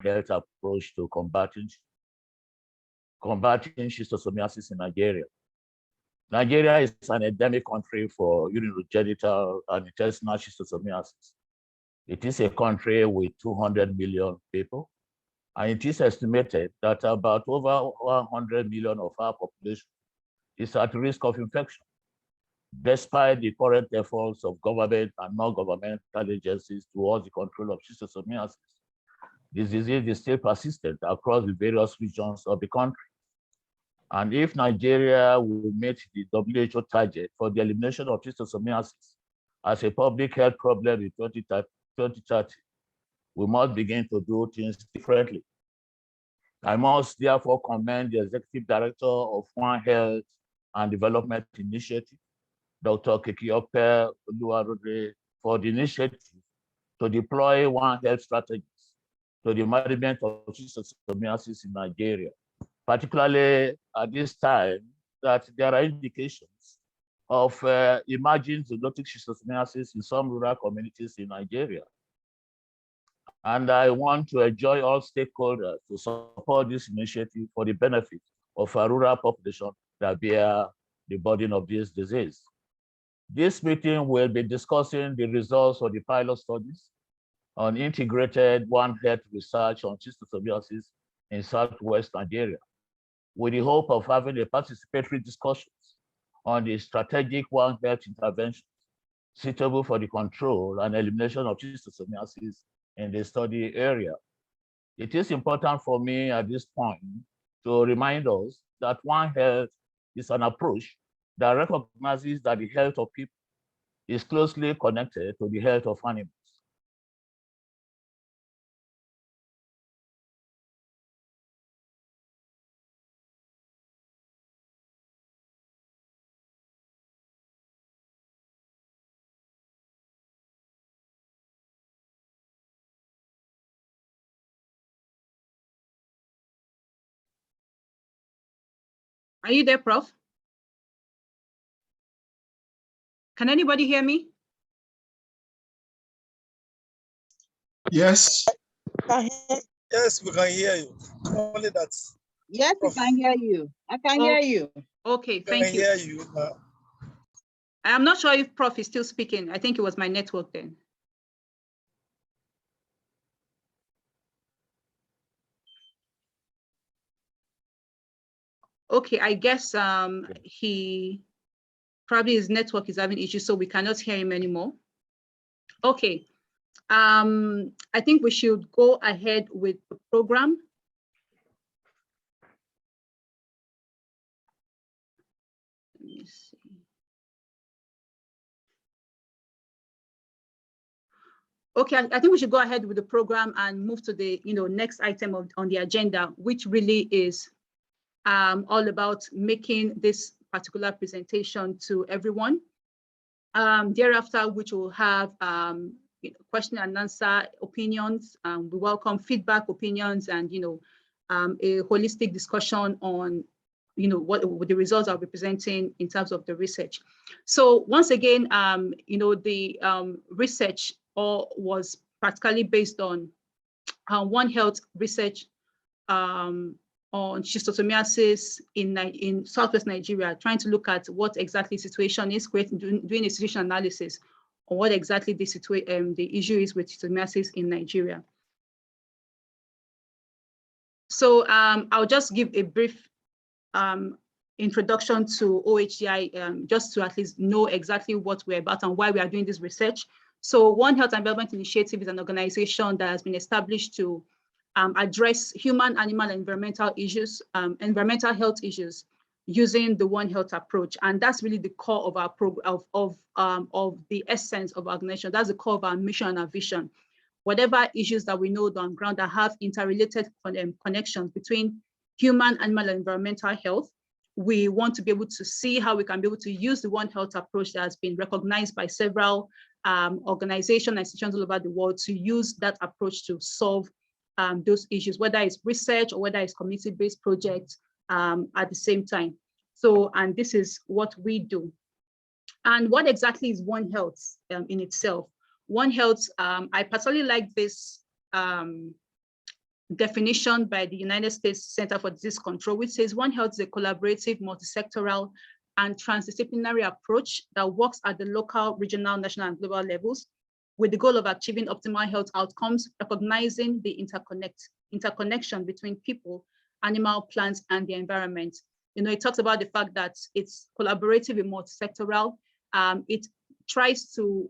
Health approach to combating schistosomiasis in Nigeria. Nigeria is an endemic country for urinogenital and intestinal schistosomiasis. It is a country with 200 million people, and it is estimated that about over 100 million of our population is at risk of infection. Despite the current efforts of government and non-governmental agencies towards the control of schistosomiasis, this disease is still persistent across the various regions of the country. And if Nigeria will meet the WHO target for the elimination of schistosomiasis as a public health problem in 2030, we must begin to do things differently. I must therefore commend the Executive Director of One Health and Development Initiative, Dr. Kekiope Oluwarode, for the initiative to deploy One Health strategies to the management of schistosomiasis in Nigeria, particularly at this time that there are indications of emerging zoonotic schistosomiasis in some rural communities in Nigeria. And I want to enjoin all stakeholders to support this initiative for the benefit of a rural population that bear the burden of this disease. This meeting will be discussing the results of the pilot studies on integrated One Health research on schistosomiasis in Southwest Nigeria, with the hope of having a participatory discussions on the strategic One Health interventions suitable for the control and elimination of schistosomiasis in the study area. It is important for me at this point to remind us that One Health is an approach that recognizes that the health of people is closely connected to the health of animals. Are you there, Prof? Can anybody hear me? Yes. Yes, we can hear you. Only that. Yes, we can hear you. I can hear you. Okay, thank you. I can hear you. I'm not sure if Prof is still speaking. I think it was my network then. Okay, I guess he probably his network is having issues, so we cannot hear him anymore. Okay, I think we should go ahead with the program. Let me see. Okay, I think we should go ahead with the program and move to the next item on the agenda, which really is all about making this particular presentation to everyone. Thereafter, which will have question and answer, opinions. We welcome feedback, opinions, and a holistic discussion on what the results I'll be presenting in terms of the research. So once again, the research was practically based on One Health research on schistosomiasis in Southwest Nigeria, trying to look at what exactly the situation is, doing a situation analysis on what exactly the issue is with schistosomiasis in Nigeria. So I'll just give a brief introduction to OHDI, just to at least know exactly what we're about and why we are doing this research. So One Health and Development Initiative is an organization that has been established to address human, animal, and environmental issues, environmental health issues, using the One Health approach, and that's really the core of our program, of the essence of our organization. That's the core of our mission and our vision. Whatever issues that we know on ground that have interrelated connections between human, animal, and environmental health, we want to be able to see how we can be able to use the One Health approach that has been recognized by several organizations and institutions all over the world to use that approach to solve those issues, whether it's research or whether it's community-based projects at the same time. So, and this is what we do. And what exactly is One Health in itself? One Health, I personally like this definition by the United States Center for Disease Control, which says One Health is a collaborative, multi-sectoral, and transdisciplinary approach that works at the local, regional, national, and global levels with the goal of achieving optimal health outcomes, recognizing the interconnection between people, animal, plants, and the environment. It talks about the fact that it's collaborative and multi-sectoral. It tries to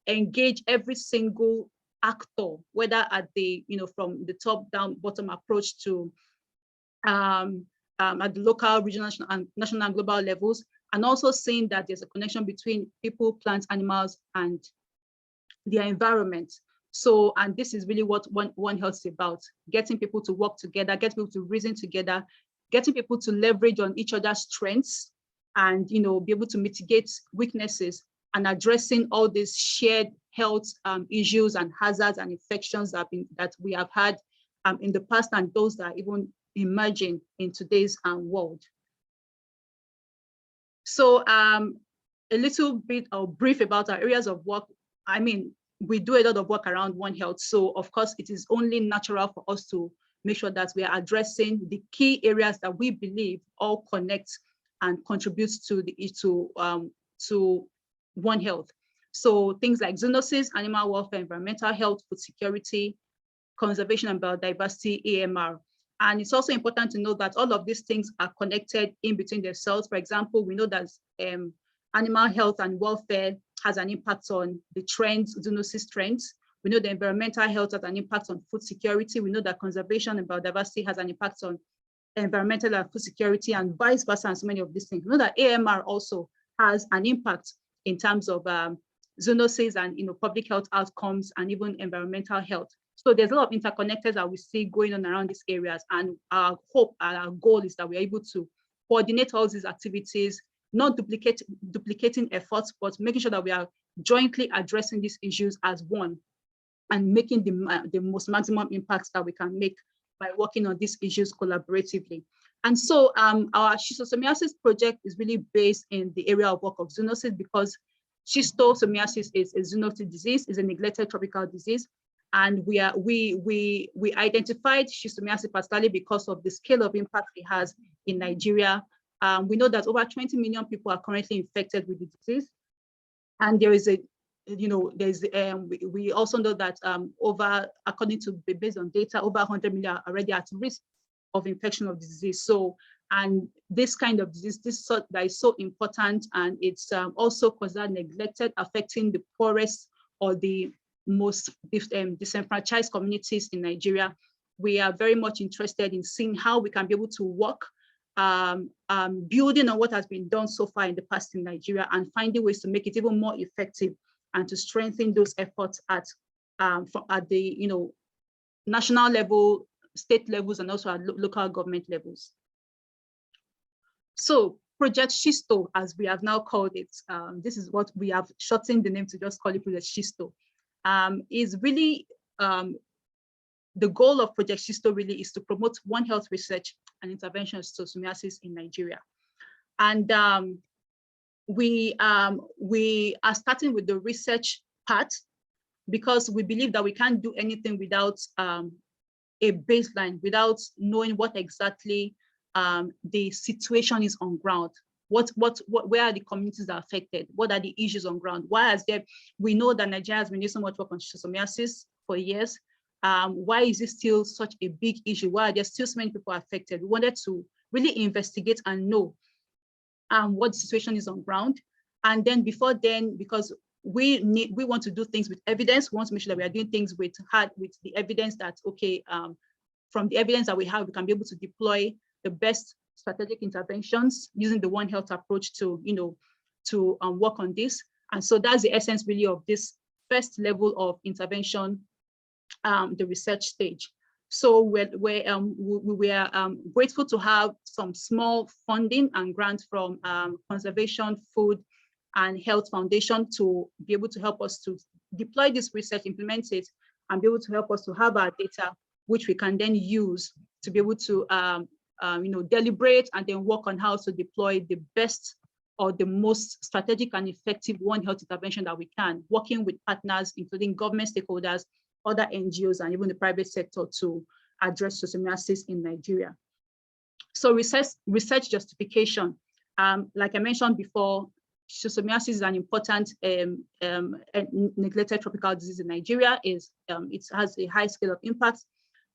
engage every single actor, whether at the, from the top down, bottom approach to at the local, regional, and national and global levels, and also seeing that there's a connection between people, plants, animals, and their environment. So, and this is really what One Health is about, getting people to work together, getting people to reason together, getting people to leverage on each other's strengths and, be able to mitigate weaknesses and addressing all these shared health issues and hazards and infections that we have had in the past and those that are even emerging in today's world. So a little bit of brief about our areas of work. I mean, we do a lot of work around One Health. So of course, it is only natural for us to make sure that we are addressing the key areas that we believe all connect and contribute to One Health. So things like zoonosis, animal welfare, environmental health, food security, conservation and biodiversity, AMR. And it's also important to know that all of these things are connected in between themselves. For example, we know that animal health and welfare has an impact on the trends, zoonosis trends. We know the environmental health has an impact on food security. We know that conservation and biodiversity has an impact on environmental and food security, and vice versa, and so many of these things. We know that AMR also has an impact in terms of zoonosis and public health outcomes and even environmental health. So there's a lot of interconnectors that we see going on around these areas, and our hope and our goal is that we're able to coordinate all these activities, not duplicating efforts, but making sure that we are jointly addressing these issues as one and making the most maximum impacts that we can make by working on these issues collaboratively. And so our schistosomiasis project is really based in the area of work of zoonosis, because schistosomiasis is a zoonotic disease, is a neglected tropical disease. And we identified schistosomiasis particularly because of the scale of impact it has in Nigeria. We know that over 20 million people are currently infected with the disease. And there is we also know that according to based on data, over 100 million are already at risk of infection of the disease. So, and this kind of disease, that is so important, and it's also considered neglected, affecting the poorest or the most disenfranchised communities in Nigeria. We are very much interested in seeing how we can be able to work building on what has been done so far in the past in Nigeria and finding ways to make it even more effective and to strengthen those efforts at the national level, state levels, and also at local government levels. So Project Schisto, as we have now called it, this is what we have shortened the name to just call it Project Schisto, is really the goal of Project Schisto really is to promote One Health research and intervention of schistosomiasis in Nigeria. And we are starting with the research part because we believe that we can't do anything without a baseline, without knowing what exactly the situation is on ground. Where are the communities that are affected? What are the issues on ground? Why is there? We know that Nigeria has been doing so much work on schistosomiasis for years. Why is it still such a big issue? Why are there still so many people affected? We wanted to really investigate and know what the situation is on ground. And then before then, because we want to do things with evidence, we want to make sure that we are doing things with the evidence that, okay, from the evidence that we have, we can be able to deploy the best strategic interventions using the One Health approach to, work on this. And so that's the essence really of this first level of intervention, the research stage. So we were grateful to have some small funding and grants from Conservation, Food, and Health Foundation to be able to help us to deploy this research, implement it, and be able to help us to have our data, which we can then use to be able to deliberate and then work on how to deploy the best or the most strategic and effective One Health intervention that we can, working with partners, including government stakeholders, other NGOs and even the private sector to address schistosomiasis in Nigeria. So research justification. Like I mentioned before, schistosomiasis is an important neglected tropical disease in Nigeria. It has a high scale of impact.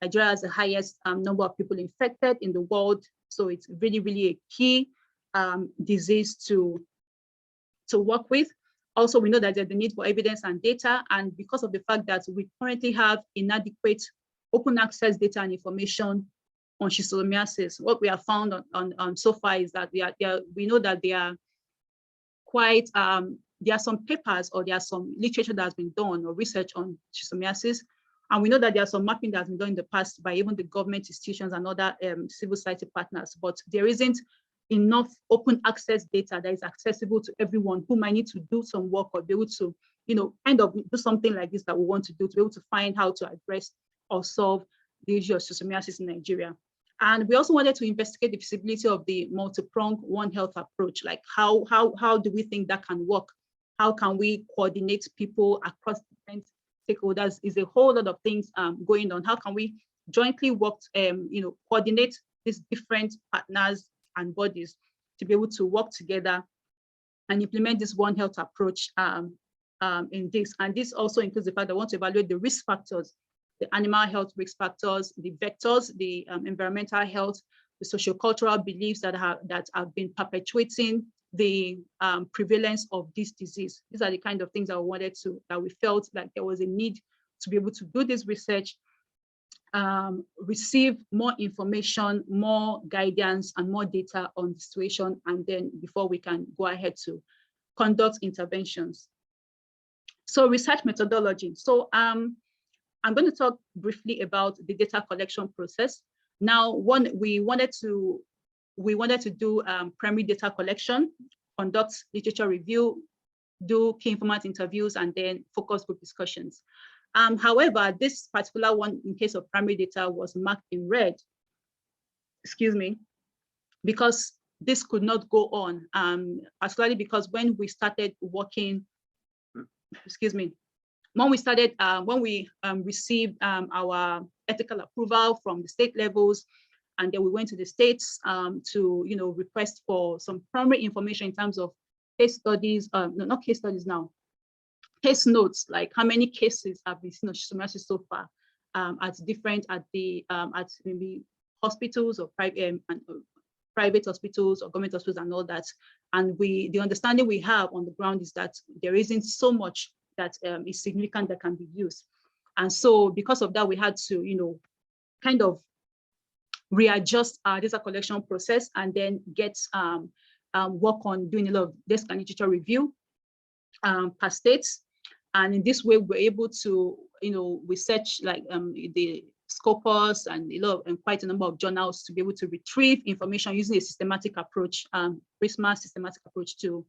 Nigeria has the highest number of people infected in the world. So it's really, really a key disease to work with. Also, we know that there's the need for evidence and data. And because of the fact that we currently have inadequate open access data and information on schistosomiasis, what we have found on so far is that we know that there are quite, there are some papers or there are some literature that has been done or research on schistosomiasis. And we know that there are some mapping that has been done in the past by even the government institutions and other civil society partners, but there isn't enough open access data that is accessible to everyone who might need to do some work or be able to, kind of do something like this that we want to do, to be able to find how to address or solve the issue of schistosomiasis in Nigeria. And we also wanted to investigate the feasibility of the multi-pronged One Health approach, like how do we think that can work? How can we coordinate people across different stakeholders? Is a whole lot of things going on. How can we jointly work, coordinate these different partners and bodies to be able to work together and implement this One Health approach in this. And this also includes the fact that I want to evaluate the risk factors, the animal health risk factors, the vectors, the environmental health, the sociocultural beliefs that have been perpetuating the prevalence of this disease. These are the kind of things that we felt like there was a need to be able to do this research, receive more information, more guidance, and more data on the situation, and then before we can go ahead to conduct interventions. So research methodology. So I'm going to talk briefly about the data collection process. Now, we wanted to do primary data collection, conduct literature review, do key informant interviews, and then focus group discussions. However, this particular one, in case of primary data, was marked in red, because this could not go on, particularly because when we started working, when we received our ethical approval from the state levels, and then we went to the states to request for some primary information in terms of case studies, not case studies now, case notes, like how many cases have been seen of schistosomiasis so far at maybe hospitals or private hospitals or government hospitals and all that. And the understanding we have on the ground is that there isn't so much that is significant that can be used. And so because of that, we had to, kind of readjust our data collection process and then get work on doing a lot of desk and literature review per states. And in this way, we're able to, research like the Scopus and quite a number of journals to be able to retrieve information using a systematic approach, Prisma systematic approach to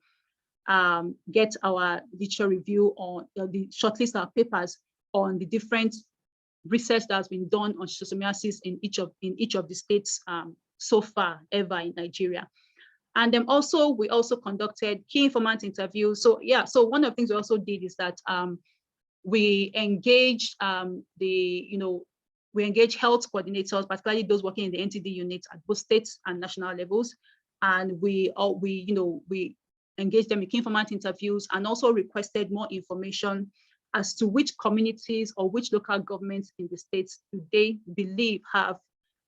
get our literature review on the shortlist our papers on the different research that has been done on schistosomiasis in each of the states so far ever in Nigeria. And then we also conducted key informant interviews. So yeah, so one of the things we also did is that we engaged we engage health coordinators, particularly those working in the NTD units at both states and national levels. And we engaged them in key informant interviews and also requested more information as to which communities or which local governments in the states do they believe have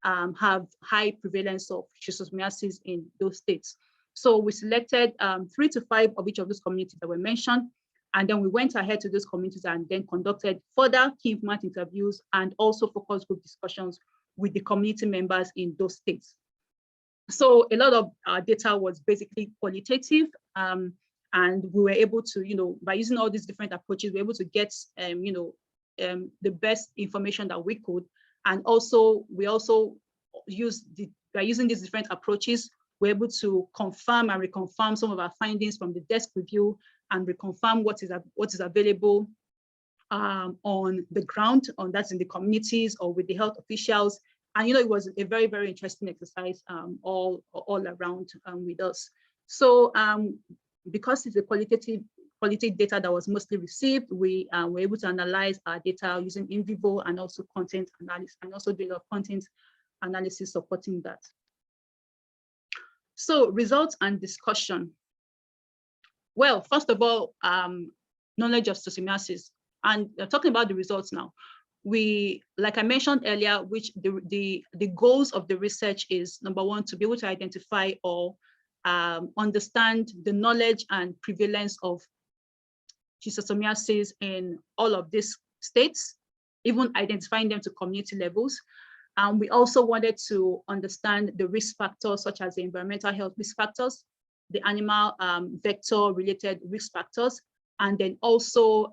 high prevalence of schistosomiasis in those states. So we selected 3 to 5 of each of those communities that were mentioned. And then we went ahead to those communities and then conducted further key informant interviews and also focus group discussions with the community members in those states. So a lot of our data was basically qualitative, and we were able to, by using all these different approaches, we were able to get, the best information that we could. And also, we also by using these different approaches, we're able to confirm and reconfirm some of our findings from the desk review and reconfirm what is available on the ground, that's in the communities or with the health officials. And it was a very, very interesting exercise all around with us. So because it's a qualitative quality data that was mostly received. We were able to analyze our data using in vivo and also content analysis, and also doing a content analysis supporting that. So results and discussion. Well, first of all, knowledge of schistosomiasis, and talking about the results now. We, like I mentioned earlier, which the goals of the research is, number one, to be able to identify or understand the knowledge and prevalence of schistosomiasis in all of these states, even identifying them to community levels. We also wanted to understand the risk factors, such as the environmental health risk factors, the animal vector related risk factors, and then also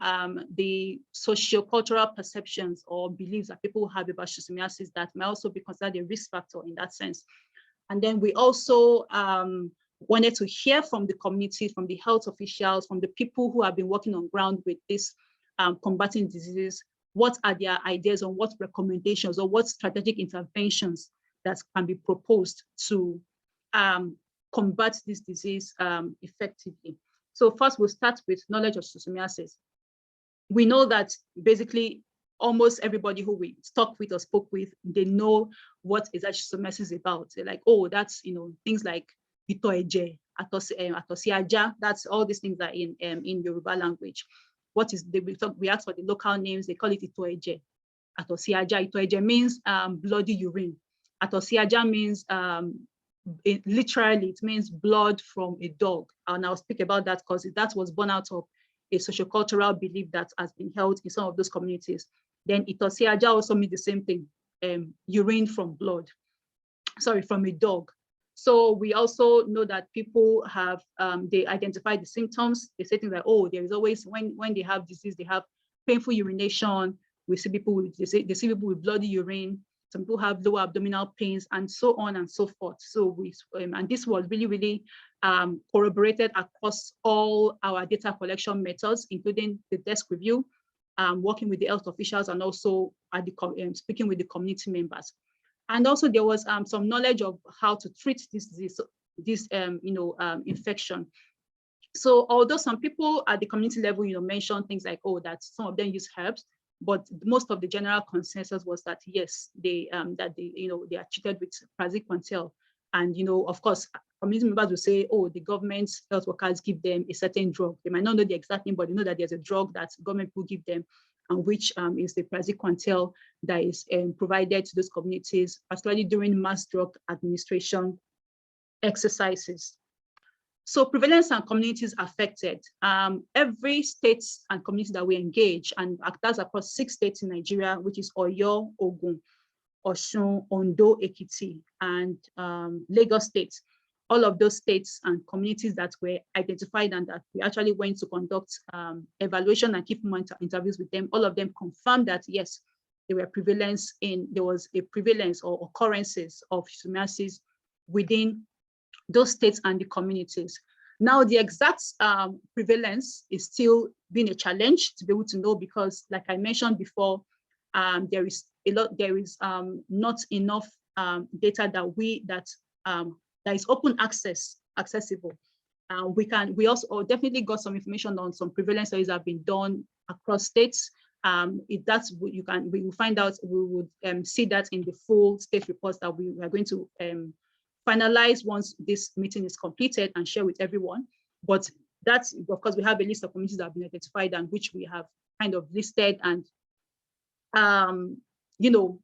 the sociocultural perceptions or beliefs that people have about schistosomiasis that may also be considered a risk factor in that sense. And then we also wanted to hear from the community, from the health officials, from the people who have been working on ground with this combating diseases. What are their ideas on what recommendations or what strategic interventions that can be proposed to combat this disease effectively? So first, we'll start with knowledge of schistosomiasis. We know that basically almost everybody who we talked with or spoke with, they know what is schistosomiasis is about. They're like, oh, that's, you know, things like itoeje, atosiaja, that's all these things are in Yoruba language. What is, we ask for the local names, they call it itoeje. Atosiaja, itoeje means bloody urine. Atosiaja means, literally, it means blood from a dog. And I'll speak about that because that was born out of a sociocultural belief that has been held in some of those communities. Then itosiaja also means the same thing, urine from blood, sorry, from a dog. So we also know that people have, they identify the symptoms. They say things like, oh, there is always, when they have disease, they have painful urination. We see people with, they see people with bloody urine. Some people have lower abdominal pains and so on and so forth. So we, and this was really, really corroborated across all our data collection methods, including the desk review, working with the health officials, and also at the, speaking with the community members. And also there was some knowledge of how to treat this disease, this infection. So although some people at the community level, mentioned things like, oh, that some of them use herbs, but most of the general consensus was that yes, they they are treated with praziquantel, and of course, community members will say, oh, the government's health workers give them a certain drug. They might not know the exact name, but they know that there's a drug that government will give them, and which is the praziquantel that is provided to those communities, particularly during mass drug administration exercises. So prevalence and communities affected. Every state and community that we engage, and that's across 6 states in Nigeria, which is Oyo, Ogun, Osun, Ondo, Ekiti, and Lagos states. All of those states and communities that were identified and that we actually went to conduct evaluation and keep interviews with them, all of them confirmed that yes, there was a prevalence or occurrences of schistosomiasis within those states and the communities. Now, the exact prevalence is still being a challenge to be able to know, because like I mentioned before, there is not enough data that is open accessible. We also definitely got some information on some prevalence studies that have been done across states. We will find out, we would see that in the full state reports that we are going to finalize once this meeting is completed and share with everyone. But that's, of course, we have a list of communities that have been identified and which we have kind of listed and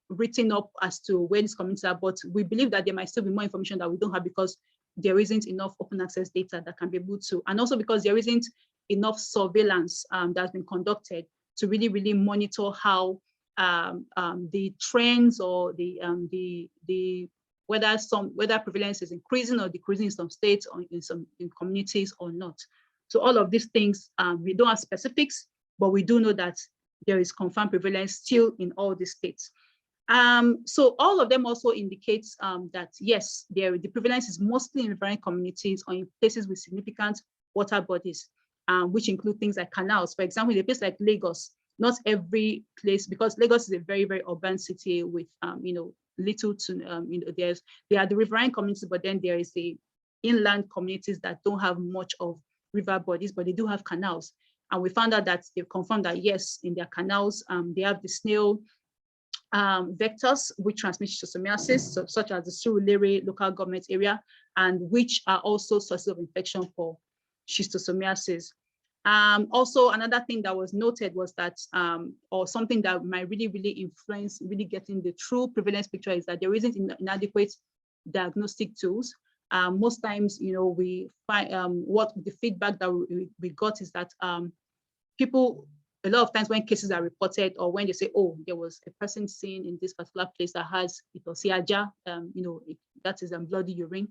written up as to where these communities are. But we believe that there might still be more information that we don't have because there isn't enough open access data that can be able to, and also because there isn't enough surveillance that's been conducted to really, really monitor how the trends or whether prevalence is increasing or decreasing in some states or in communities or not. So all of these things, we don't have specifics, but we do know that there is confirmed prevalence still in all the states. So all of them also indicates that yes, the prevalence is mostly in riverine communities or in places with significant water bodies, which include things like canals. For example, in a place like Lagos, not every place, because Lagos is a very, very urban city with little to there are the riverine communities, but then there is the inland communities that don't have much of river bodies, but they do have canals. And we found out that they've confirmed that yes, in their canals, they have the snail vectors which transmit schistosomiasis, such as the Surulere local government area, and which are also sources of infection for schistosomiasis. Also, another thing that was noted was that, or something that might really influence really getting the true prevalence picture, is that there isn't inadequate diagnostic tools. Most times, we find what the feedback that we got is that people, a lot of times when cases are reported, or when they say, oh, there was a person seen in this particular place that has itosiaja, that is bloody urine,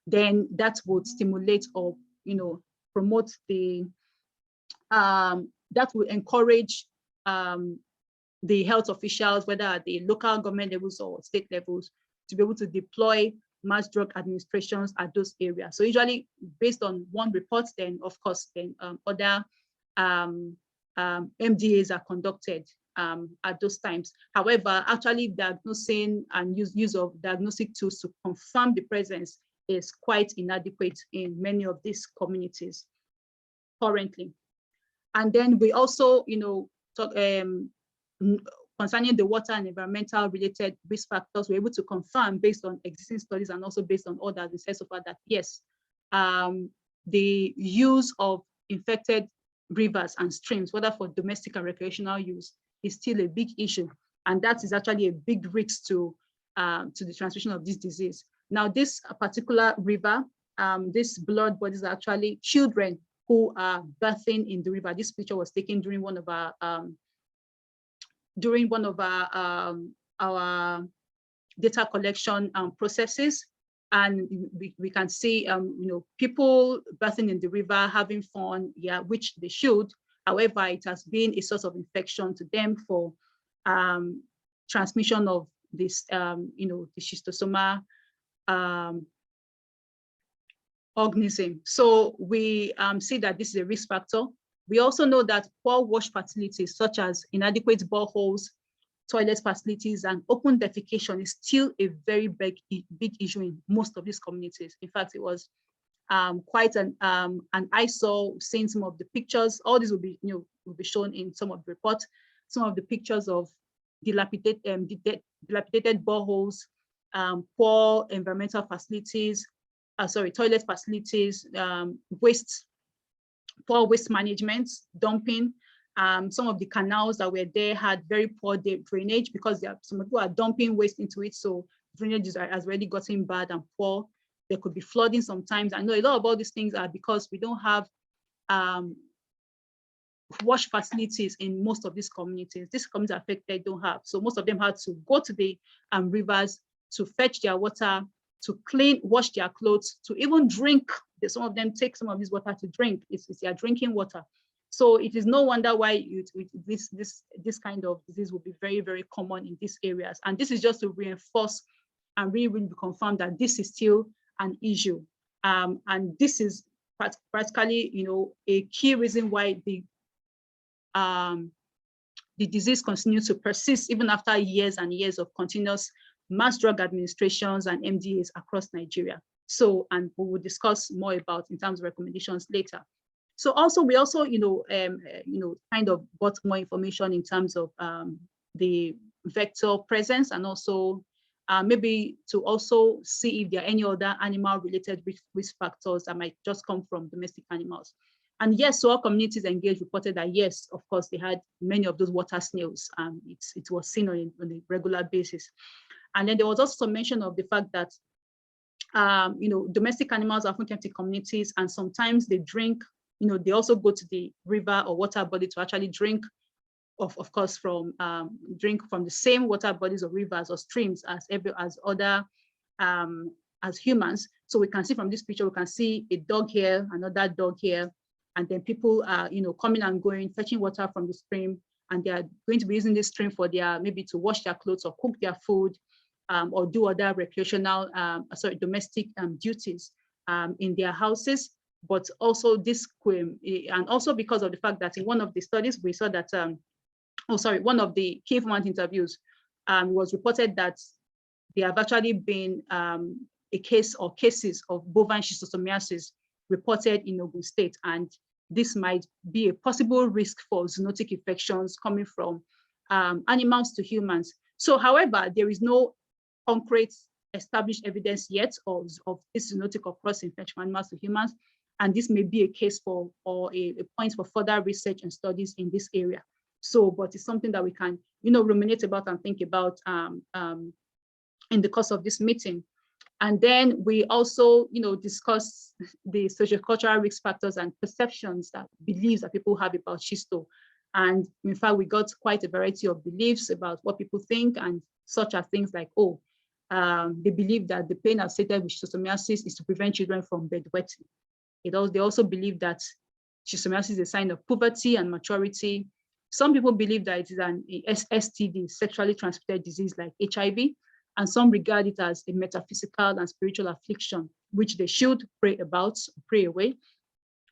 then that would stimulate or promote the that will encourage the health officials, whether at the local government levels or state levels, to be able to deploy mass drug administrations at those areas. So usually based on one report, then of course, then other MDAs are conducted at those times. However, actually diagnosing and use of diagnostic tools to confirm the presence is quite inadequate in many of these communities currently. And then we also, talk concerning the water and environmental related risk factors, we're able to confirm based on existing studies and also based on other research so far that yes, the use of infected rivers and streams, whether for domestic and recreational use, is still a big issue. And that is actually a big risk to the transmission of this disease. Now, this particular river, these blood bodies are actually children who are bathing in the river. This picture was taken during one of our data collection processes, and we can see people bathing in the river, having fun, yeah, which they should. However, it has been a source of infection to them for transmission of this, the schistosoma organism. So we see that this is a risk factor. We also know that poor wash facilities, such as inadequate boreholes, toilet facilities, and open defecation is still a very big issue in most of these communities. In fact, it was quite an eyesore seeing some of the pictures. All these will be shown in some of the reports. Some of the pictures of dilapidated boreholes, poor environmental facilities, toilet facilities, poor waste management, dumping. Some of the canals that were there had very poor drainage because some people are dumping waste into it. So drainage has already gotten bad and poor. There could be flooding sometimes. I know a lot of all these things are because we don't have wash facilities in most of these communities. These communities affected don't have. So most of them had to go to the rivers to fetch their water, to wash their clothes, to even drink. Some of them take some of this water to drink. It's their drinking water. So it is no wonder why this kind of disease will be very, very common in these areas. And this is just to reinforce and really confirm that this is still an issue. And this is practically, a key reason why the disease continues to persist even after years and years of continuous mass drug administrations and MDAs across Nigeria. So, and we will discuss more about in terms of recommendations later. So also, we also, kind of got more information in terms of the vector presence, and also maybe to also see if there are any other animal related risk factors that might just come from domestic animals. And yes, so our communities engaged reported that yes, of course, they had many of those water snails. It was seen on a regular basis. And then there was also some mention of the fact that domestic animals are often kept in communities, and sometimes they drink, they also go to the river or water body to actually drink, of course, drink from the same water bodies or rivers or streams as humans. So we can see from this picture, we can see a dog here, another dog here, and then people are, coming and going, fetching water from the stream, and they are going to be using this stream for maybe to wash their clothes or cook their food, or do other recreational, domestic duties in their houses. But also and also because of the fact that in one of the studies, we saw that, one of the key informant interviews was reported that there have actually been a case or cases of bovine schistosomiasis reported in Ogun State. And this might be a possible risk for zoonotic infections coming from animals to humans. So, however, there is no concrete established evidence yet of this zoonotic or cross-infection from animals to humans. And this may be a case for, or a point for further research and studies in this area. So, but it's something that we can, ruminate about and think about in the course of this meeting. And then we also, discuss the sociocultural risk factors and perceptions, that beliefs that people have about schisto. And in fact, we got quite a variety of beliefs about what people think, and such as things like, they believe that the pain associated with schistosomiasis is to prevent children from bedwetting. They also believe that schistosomiasis is a sign of puberty and maturity. Some people believe that it is an STD, sexually transmitted disease like HIV, and some regard it as a metaphysical and spiritual affliction, which they should pray about, pray away.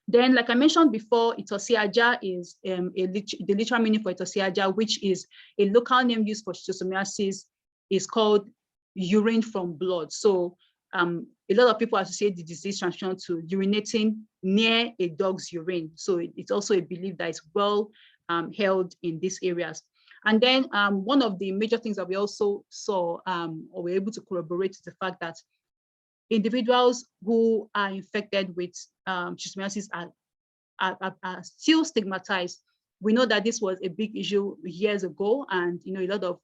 Then, like I mentioned before, Itosiaja is the literal meaning for Itosiaja, which is a local name used for schistosomiasis, is called urine from blood. So a lot of people associate the disease transmission to urinating near a dog's urine. So it's also a belief that is well held in these areas. And then one of the major things that we also saw or were able to corroborate is the fact that individuals who are infected with schistosomiasis are still stigmatized. We know that this was a big issue years ago, and a lot of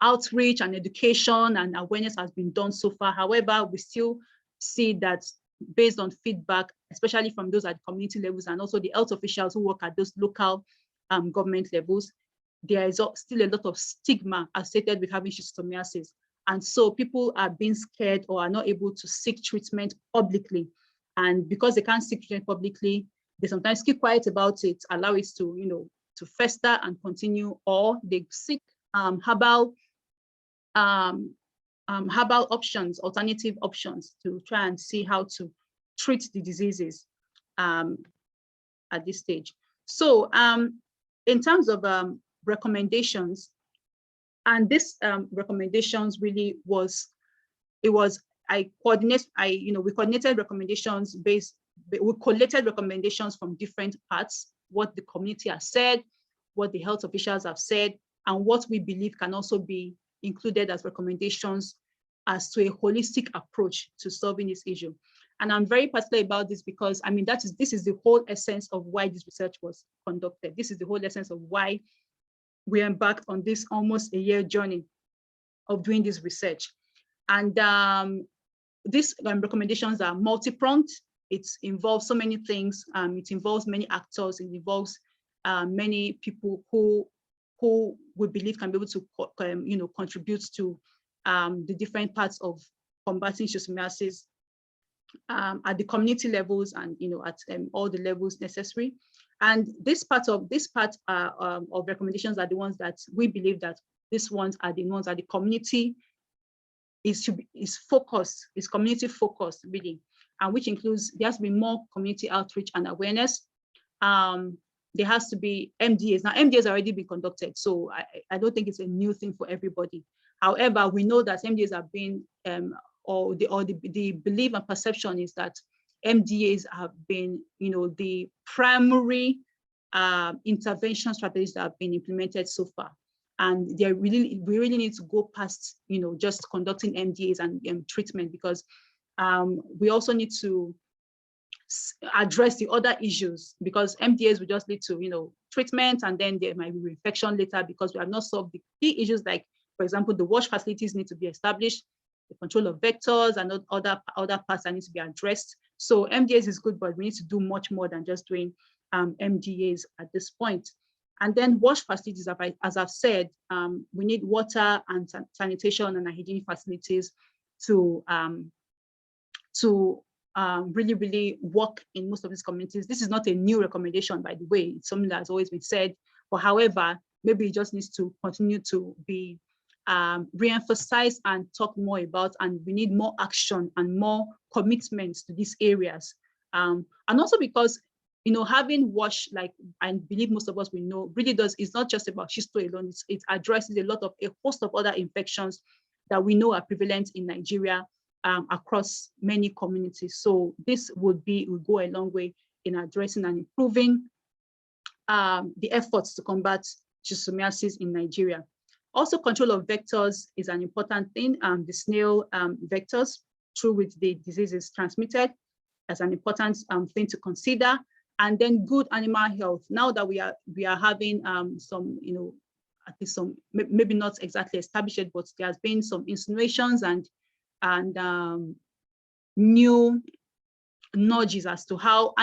outreach and education and awareness has been done so far. However, we still see that based on feedback, especially from those at community levels and also the health officials who work at those local government levels, there is still a lot of stigma associated with having schistosomiasis. And so people are being scared or are not able to seek treatment publicly. And because they can't seek treatment publicly, they sometimes keep quiet about it, allow it to, to fester and continue, or they seek herbal options, alternative options, to try and see how to treat the diseases at this stage. So in terms of recommendations, and this recommendations really was, we coordinated recommendations we collected recommendations from different parts, what the community has said, what the health officials have said, and what we believe can also be included as recommendations as to a holistic approach to solving this issue. And I'm very particular about this because, this is the whole essence of why this research was conducted. This is the whole essence of why we embarked on this almost a year journey of doing this research. And these recommendations are multi-pronged. It involves so many things. It involves many actors. It involves many people who we believe can be able to contribute to the different parts of combating schistosomiasis at the community levels and at all the levels necessary. And this part of recommendations are the ones that we believe that these ones are the ones that the community is focused, is community focused really, and which includes there has to be more community outreach and awareness. There has to be MDAs. Now, MDAs already been conducted, so I don't think it's a new thing for everybody. However, we know that MDAs have been, or the belief and perception is that MDAs have been, the primary intervention strategies that have been implemented so far. And we really need to go past, just conducting MDAs and treatment, because we also need to address the other issues, because MDAs will just lead to, treatment, and then there might be infection later because we have not solved the key issues, like, for example, the wash facilities need to be established, the control of vectors and other parts that need to be addressed. So MDAs is good, but we need to do much more than just doing MDAs at this point. And then wash facilities, as I've said, we need water and sanitation and hygiene facilities to really, really work in most of these communities. This is not a new recommendation, by the way. It's something that has always been said. But however, maybe it just needs to continue to be re-emphasized and talk more about, and we need more action and more commitments to these areas. And also because, having WASH, like I believe most of us we know, really it's not just about schisto alone. It addresses a host of other infections that we know are prevalent in Nigeria. across many communities. So this would go a long way in addressing and improving the efforts to combat schistosomiasis in Nigeria. Also, control of vectors is an important thing. The snail vectors through which the disease is transmitted as an important thing to consider. And then good animal health. Now that we are having some, at least some, maybe not exactly established, but there has been some insinuations and new nudges as to how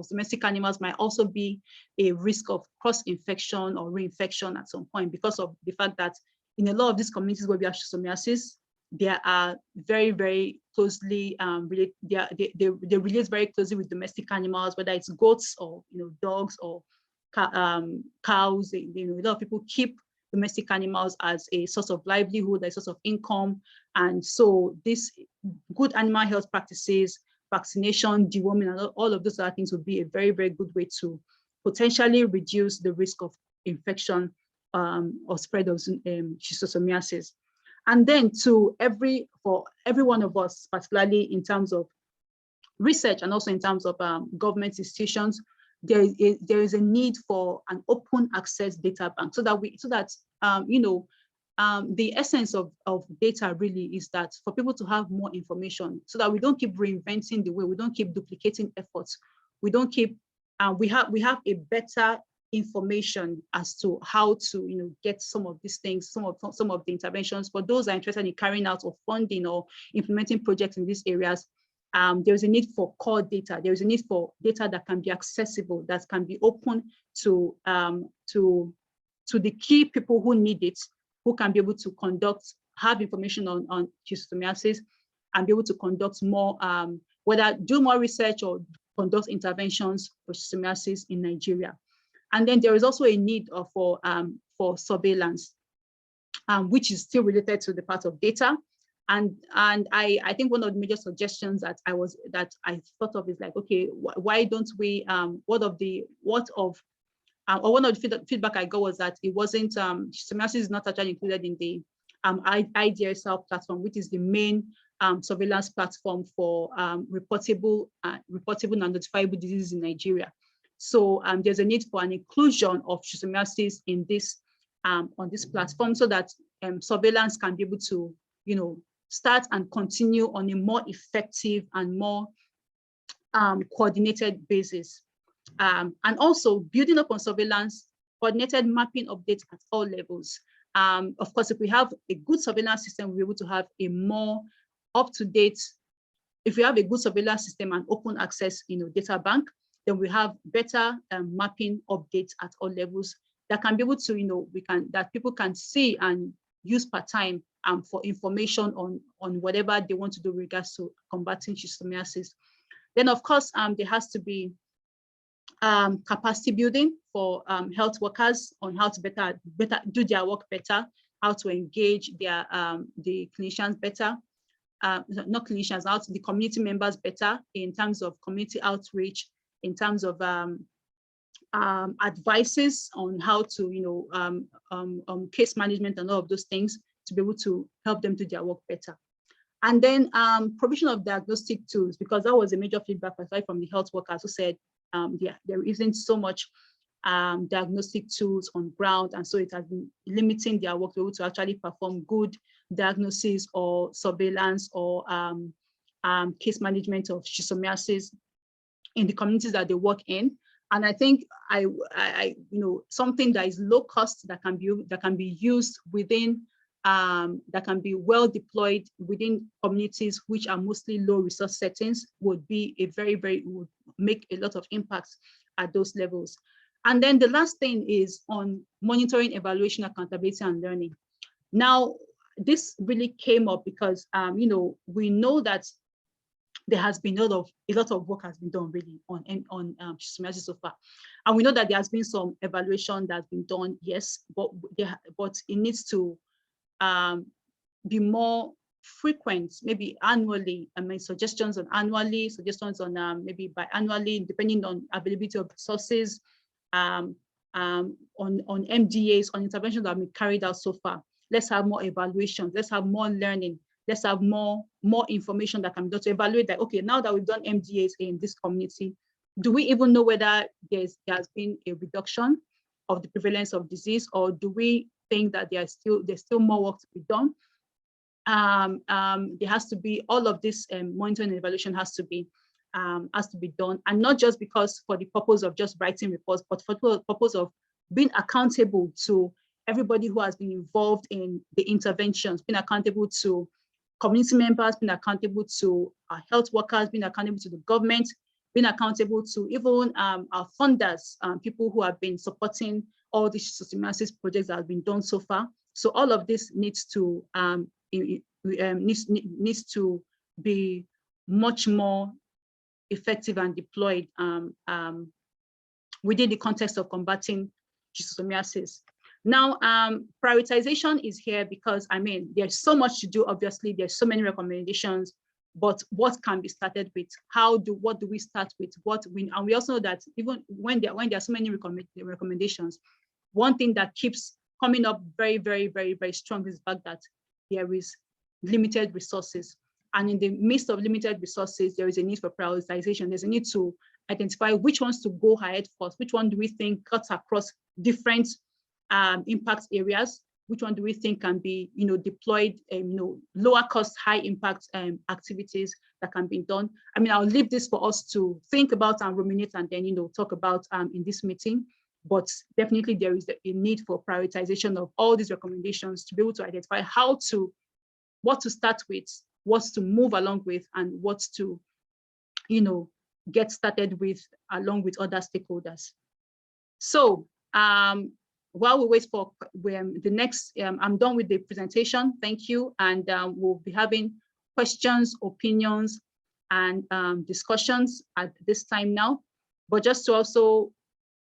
domestic animals might also be a risk of cross-infection or reinfection at some point, because of the fact that in a lot of these communities where we have schistosomiasis, they are very, very closely related. They relate very closely with domestic animals, whether it's goats or dogs or cows. A lot of people keep domestic animals as a source of livelihood, a source of income, and so this good animal health practices, vaccination, deworming, and all of those other things would be a very, very good way to potentially reduce the risk of infection or spread of schistosomiasis. And then for every one of us, particularly in terms of research and also in terms of government institutions, there is a need for an open access data bank, so that the essence of data really is that for people to have more information, so that we don't keep reinventing the way, we don't keep duplicating efforts, we don't keep we have a better information as to how to get some of these things, some of the interventions. For those that are interested in carrying out or funding or implementing projects in these areas, there's a need for core data. There is a need for data that can be accessible, that can be open to the key people who need it, who can be able to have information on schistosomiasis and be able to conduct more, whether do more research or conduct interventions for schistosomiasis in Nigeria. And then there is also a need for surveillance, which is still related to the part of data. And I think one of the major suggestions that I thought of is like, okay, why don't we, one of the feedback I got was that it wasn't, schistosomiasis is not actually included in the IDSL platform, which is the main surveillance platform for reportable and notifiable diseases in Nigeria. So there's a need for an inclusion of schistosomiasis in this on this platform, so that surveillance can be able to start and continue on a more effective and more coordinated basis. And also building up on surveillance, coordinated mapping updates at all levels. Of course, if we have a good surveillance system, we'll be able to have a more up-to-date, if we have a good surveillance system and open access data bank, then we have better mapping updates at all levels that can be able to, that people can see and use per time for information on whatever they want to do with regards to combating schistosomiasis. Then, of course, there has to be capacity building for health workers on how to better do their work better, how to engage their the clinicians better, not clinicians, out the community members better in terms of community outreach, in terms of advices on how to case management and all of those things, to be able to help them do their work better. And then provision of diagnostic tools, because that was a major feedback aside from the health workers who said there isn't so much diagnostic tools on ground, and so it has been limiting their work to be able to actually perform good diagnosis or surveillance or case management of schistosomiasis in the communities that they work in. And I think something that is low cost that can be used within that can be well deployed within communities which are mostly low resource settings would be would make a lot of impacts at those levels. And then the last thing is on monitoring, evaluation, accountability, and learning. Now, this really came up because we know that there has been a lot of work has been done really on schistosomiasis so far, and we know that there has been some evaluation that's been done, yes, but it needs to be more frequent, maybe annually. I mean, suggestions on annually, suggestions on maybe biannually, depending on availability of resources, on MDAs, on interventions that have been carried out so far. Let's have more evaluations. Let's have more learning. let's have more information that can be done to evaluate that, okay, now that we've done MDAs in this community, do we even know whether there has been a reduction of the prevalence of disease, or do we think that there's still more work to be done? There has to be all of this monitoring and evaluation has to be done, and not just because for the purpose of just writing reports, but for the purpose of being accountable to everybody who has been involved in the interventions, being accountable to community members, being accountable to our health workers, being accountable to the government, being accountable to even our funders, people who have been supporting all the schistosomiasis projects that have been done so far. So all of this needs to be much more effective and deployed within the context of combating schistosomiasis. Now, prioritization is here because, I mean, there's so much to do. Obviously, there's so many recommendations, but what can be started with? What do we start with? And we also know that even when there are so many recommendations, one thing that keeps coming up very, very, very, very strong is the fact that there is limited resources. And in the midst of limited resources, there is a need for prioritization. There's a need to identify which ones to go ahead first. Which one do we think cuts across different impact areas? Which one do we think can be, deployed, lower cost, high impact activities that can be done? I mean, I'll leave this for us to think about and ruminate and then, talk about in this meeting. But definitely there is a need for prioritization of all these recommendations to be able to identify what to start with, what to move along with, and what to, get started with along with other stakeholders. So while we wait for the next, I'm done with the presentation. Thank you. And we'll be having questions, opinions, and discussions at this time now. But just to also,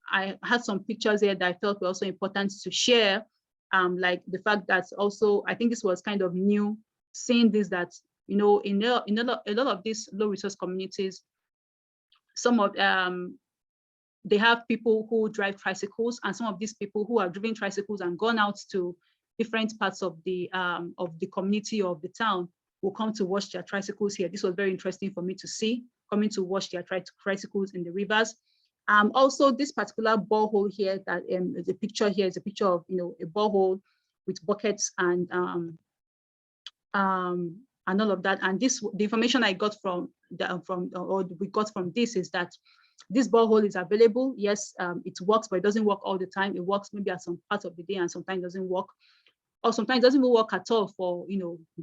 I had some pictures here that I felt were also important to share, like the fact that also, I think this was kind of new, seeing this, that, in a lot of these low resource communities, some of they have people who drive tricycles, and some of these people who are driving tricycles and gone out to different parts of the community or of the town will come to wash their tricycles here. This was very interesting for me to see, coming to wash their tricycles in the rivers. Also, this particular borehole here, that the picture here is a picture of a borehole with buckets and all of that. And the information I got we got from this is that this borehole is available. Yes, it works, but it doesn't work all the time. It works maybe at some parts of the day, and sometimes doesn't work, or sometimes doesn't even work at all for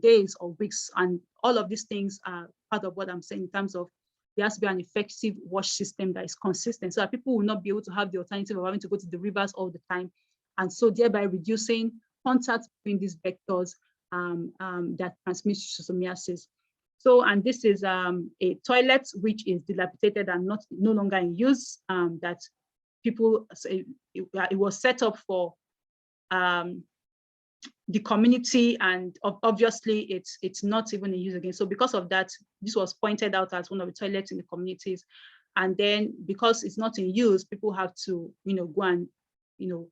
days or weeks. And all of these things are part of what I'm saying in terms of there has to be an effective wash system that is consistent, so that people will not be able to have the alternative of having to go to the rivers all the time, and so thereby reducing contact between these vectors that transmit schistosomiasis. So, and this is a toilet which is dilapidated and no longer in use. That people, it was set up for the community, and obviously it's not even in use again. So because of that, this was pointed out as one of the toilets in the communities. And then because it's not in use, people have to go and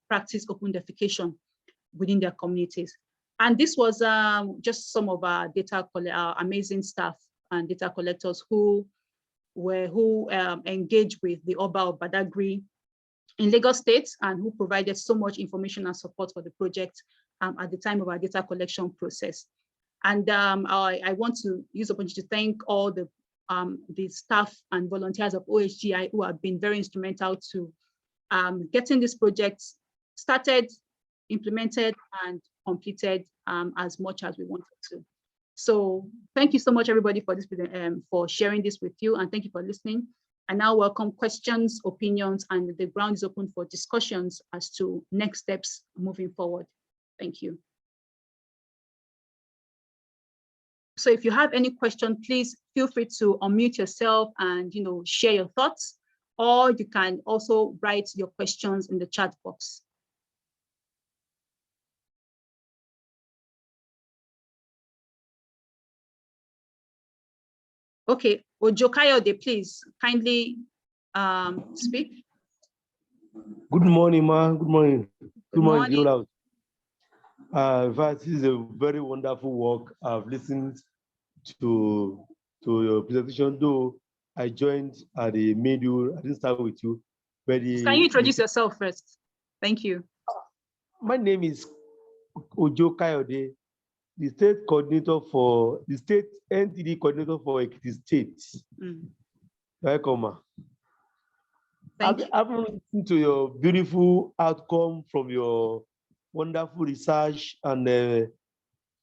practice open defecation within their communities. And this was just some of our our amazing staff and data collectors who engaged with the Oba of Badagry in Lagos State, and who provided so much information and support for the project at the time of our data collection process. And I want to use the opportunity to thank all the staff and volunteers of OHDI who have been very instrumental to getting this project started, implemented, and completed as much as we wanted to. So thank you so much, everybody, for this for sharing this with you, and thank you for listening. I now welcome questions, opinions, and the ground is open for discussions as to next steps moving forward. Thank you. So if you have any question, please feel free to unmute yourself and share your thoughts, or you can also write your questions in the chat box. Okay, Ojokayode, please kindly speak. Good morning, ma. Good morning. Good morning. In fact, this is a very wonderful work. I've listened to your presentation, though I joined at the middle. I didn't start with you. But Can you introduce yourself first? Thank you. My name is Ojo Kayode, the state coordinator for the state NTD coordinator for Ekiti State. Welcome, ma. I've listened to your beautiful outcome from your wonderful research and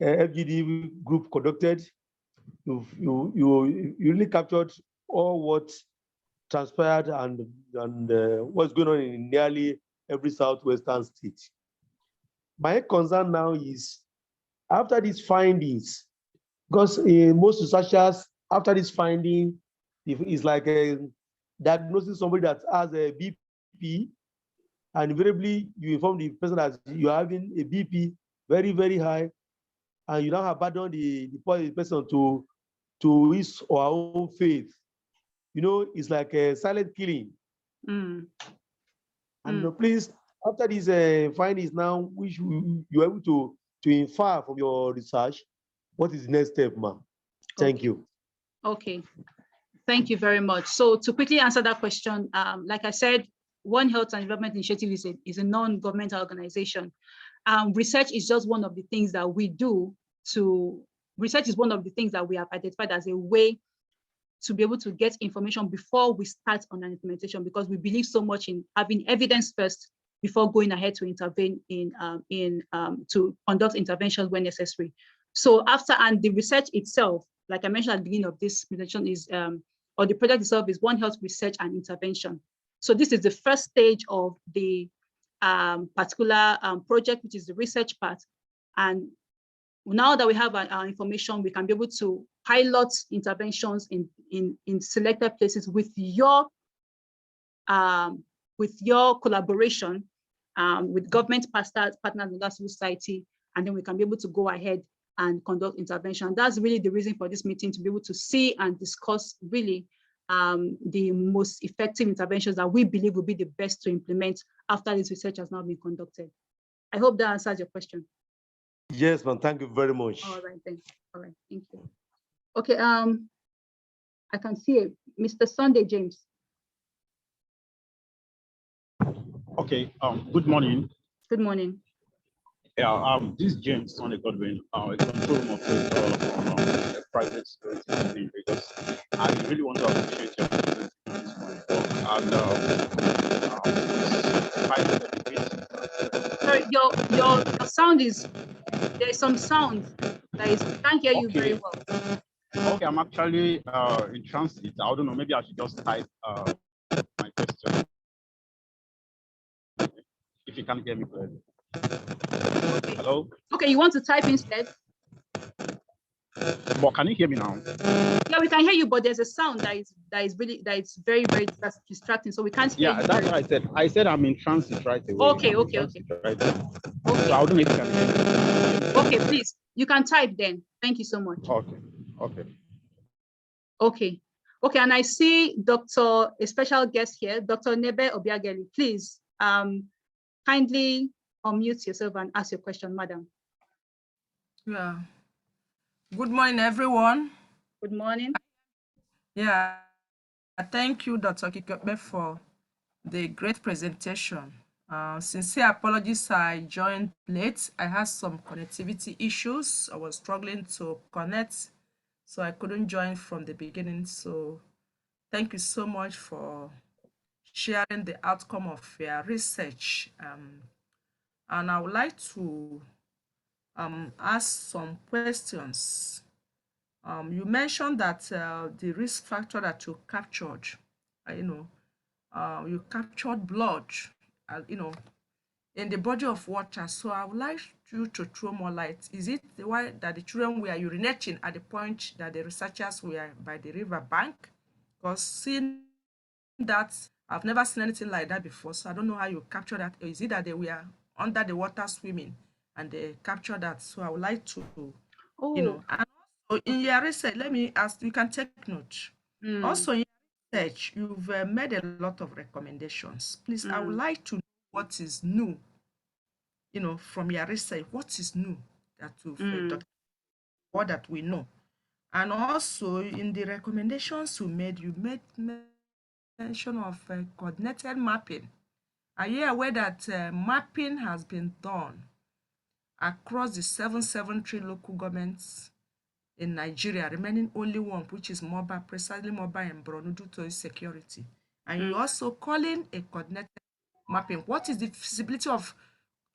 FGD group conducted. You really captured all what transpired and what's going on in nearly every southwestern state. My concern now is after these findings, because most researchers after this finding, it's like diagnosing somebody that has a BP, and invariably you inform the person that you're having a BP very, very high, and you now abandon the person to his or her own faith. You know, it's like a silent killing. And please, after these findings now, which you're able to infer from your research, what is the next step, ma'am? Thank you. Okay. Thank you very much. So to quickly answer that question, like I said, One Health and Development Initiative is a non-governmental organization. Research is just one of the things that we do research is one of the things that we have identified as a way to be able to get information before we start on an implementation, because we believe so much in having evidence first before going ahead to intervene to conduct interventions when necessary. So and the research itself, like I mentioned at the beginning of this presentation, is or the project itself is One Health Research and Intervention. So this is the first stage of the particular project, which is the research part. And now that we have our information, we can be able to pilot interventions in selected places with your collaboration with government partners in the civil society, and then we can be able to go ahead and conduct intervention. That's really the reason for this meeting, to be able to see and discuss really the most effective interventions that we believe will be the best to implement after this research has now been conducted. I hope that answers your question. Yes, ma'am. Thank you very much. All right, then. All right, thank you. Okay, I can see it. Mr. Sunday James. Okay, good morning. Good morning. Yeah, this is James Sunday Godwin, a control room operator on private security, because I really want to appreciate your presence this morning. Sorry, your sound is, there's some sound that is, I can't hear you very well. Okay, I'm actually in transit. I don't know, maybe I should just type my question. If you can hear me clearly. Okay. Hello? Okay, you want to type instead? But can you hear me now? Yeah, we can hear you, but there's a sound that is very, very distracting, so we can't hear you. Yeah, that's what I said. I said I'm in transit right away. Okay. Right now. Okay. So I don't know if you can hear me. Okay, please. You can type then. Thank you so much. Okay, and I see a special guest here, Dr. Nebe Obiageli. Please kindly unmute yourself and ask your question, madam. Yeah. Good morning, everyone. Good morning. Yeah, thank you, Dr. Kikobe, for the great presentation. Sincere apologies, I joined late. I had some connectivity issues. I was struggling to connect, so I couldn't join from the beginning. So thank you so much for sharing the outcome of your research. And I would like to ask some questions. You mentioned that the risk factor that you captured, you captured blood, in the body of water. So I would like you to throw more light. Is it the way that the children were urinating at the point that the researchers were by the river bank? Because seeing that, I've never seen anything like that before. So I don't know how you capture that. Is it that they were under the water swimming and they captured that? So I would like to, and also in your research, let me ask, you can take note. Also in your research, you've made a lot of recommendations. Please, I would like to know what is new, from your research, what is new that or that we know. And also in the recommendations you made mention of coordinated mapping. Are you aware that mapping has been done across the 773 local governments in Nigeria, remaining only one, which is Moba, precisely Moba and Borno, due to insecurity? And you also calling a coordinated mapping. What is the feasibility of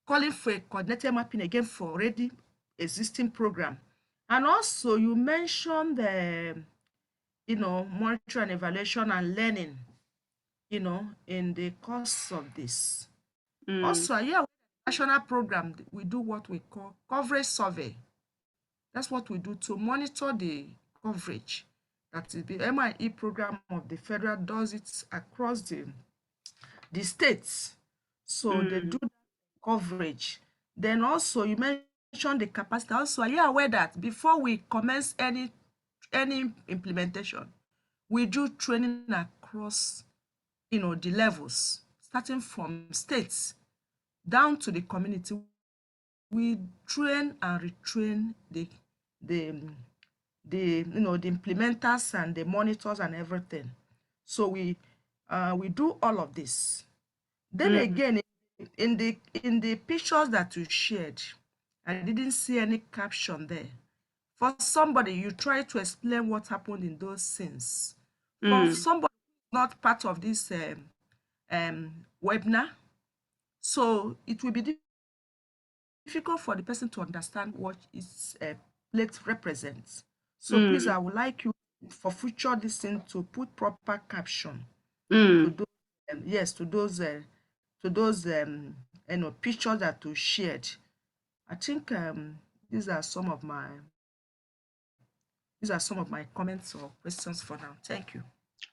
calling for a coordinated mapping again for already existing program? And also you mentioned the, monitoring and evaluation and learning, in the course of this. Also, yeah, national program, we do what we call coverage survey. That's what we do to monitor the coverage. That is the MIE program of the federal does it across the states. So they do that coverage. Then also you mentioned the capacity. Also, are you aware that before we commence any implementation, we do training across the levels, starting from states down to the community. We train and retrain the implementers and the monitors and everything. So we do all of this. Then again, in the pictures that you shared, I didn't see any caption there. For somebody, you try to explain what happened in those scenes. For somebody not part of this webinar, so it will be difficult for the person to understand what its plate represents. So please, I would like you for future listening to put proper caption to those, to those pictures that you shared. I think these are some of my comments or questions for now. Thank you.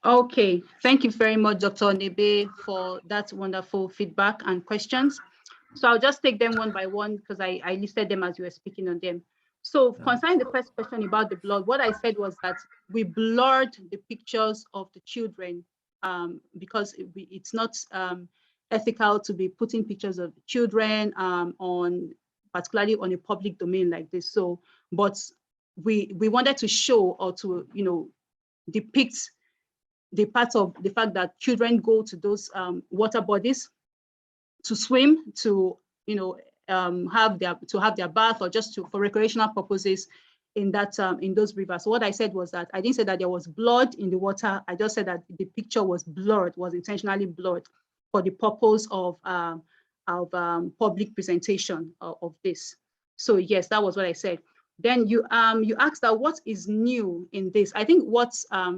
Okay, thank you very much, Dr. Nebe, for that wonderful feedback and questions. So I'll just take them one by one because I listed them as you were speaking on them. So concerning the first question about the blood, what I said was that we blurred the pictures of the children because it's not ethical to be putting pictures of children particularly on a public domain like this. So, but we wanted to show or to depict the part of the fact that children go to those water bodies to swim, to have their bath, or just for recreational purposes in those rivers. So what I said was that I didn't say that there was blood in the water. I just said that the picture was blurred, was intentionally blurred for the purpose of public presentation of this. So yes, that was what I said. Then you asked that what is new in this. I think what I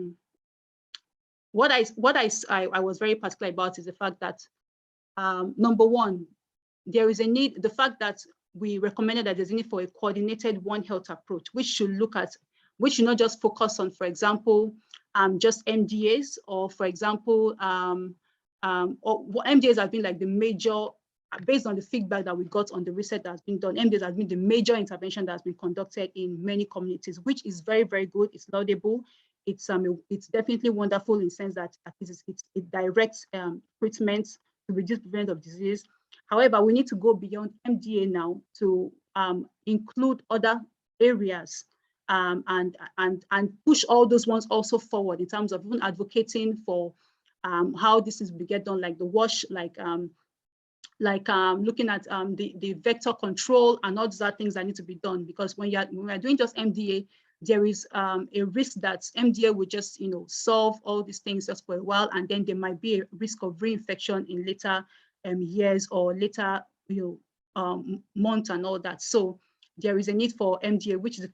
was very particular about is the fact that number one, there is a need, the fact that we recommended that there's a need for a coordinated One Health approach, which should not just focus on, for example, just MDAs, or for example, MDAs have been like the major, based on the feedback that we got on the research that has been done, MDAs has been the major intervention that has been conducted in many communities, which is very, very good. It's laudable. It's definitely wonderful in the sense that it directs treatments to reduce prevalence of disease. However, we need to go beyond MDA now to include other areas and push all those ones also forward in terms of even advocating for how this is be get done, like the WASH, looking at the vector control and all those other things that need to be done. Because when we're doing just MDA, there is a risk that MDA will just solve all these things just for a while, and then there might be a risk of reinfection in later years or later months and all that. So there is a need for MDA, which is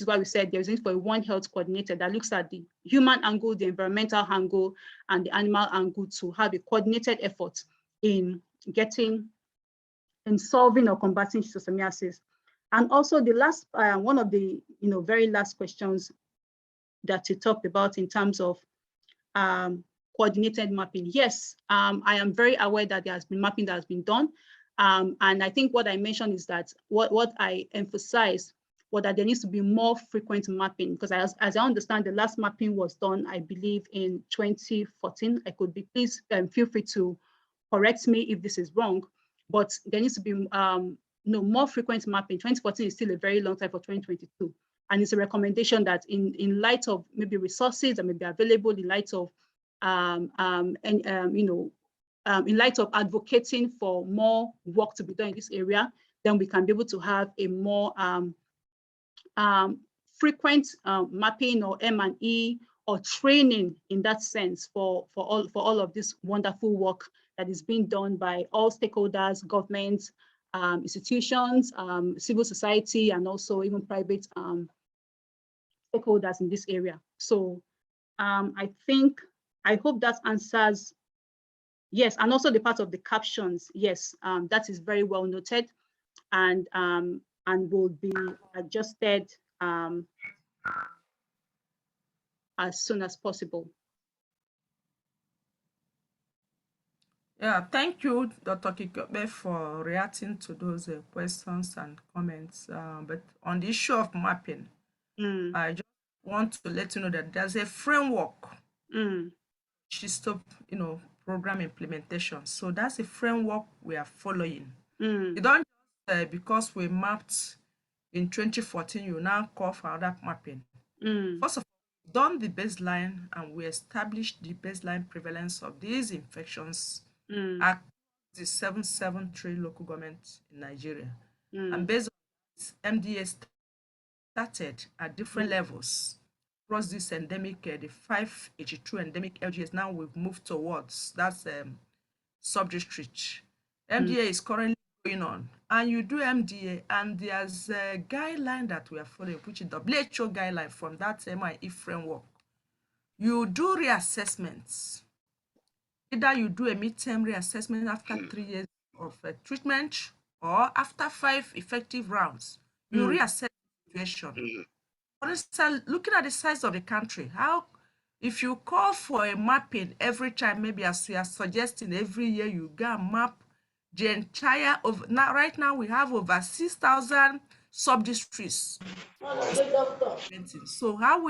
why we said there is a need for a One Health coordinator that looks at the human angle, the environmental angle, and the animal angle to have a coordinated effort in solving or combating schistosomiasis. And also the last, one of the very last questions that you talked about in terms of coordinated mapping. Yes, I am very aware that there has been mapping that has been done. And I think what I mentioned is that what I emphasized was that there needs to be more frequent mapping, because as I understand, the last mapping was done, I believe, in 2014. I could be, please feel free to correct me if this is wrong. but there needs to be more frequent mapping. 2014 is still a very long time for 2022. And it's a recommendation that in light of maybe resources that may be available, in light of in light of advocating for more work to be done in this area, then we can be able to have a more frequent mapping or M&E or training in that sense for all of this wonderful work that is being done by all stakeholders, governments, institutions, civil society, and also even private stakeholders in this area. So I hope that answers, yes, and also the part of the captions, yes, that is very well noted and will be adjusted as soon as possible. Yeah, thank you, Dr. Kikobe, for reacting to those questions and comments. But on the issue of mapping, I just want to let you know that there's a framework, Schisto, program implementation. So that's a framework we are following. You don't just, because we mapped in 2014, you now call for other mapping. First of all, we've done the baseline and we established the baseline prevalence of these infections at the 773 local governments in Nigeria. And based on this, MDA started at different levels across this endemic, the 582 endemic LGS. Now we've moved towards that's sub-district. MDA is currently going on, and you do MDA, and there's a guideline that we are following, which is WHO guideline from that MIE framework. You do reassessments. Either you do a midterm reassessment after 3 years of treatment, or after 5 effective rounds, you reassess the situation. For instance, looking at the size of the country, if you call for a mapping every time, maybe as we are suggesting every year you go and map the entire of right now we have over 6,000 sub-districts. So how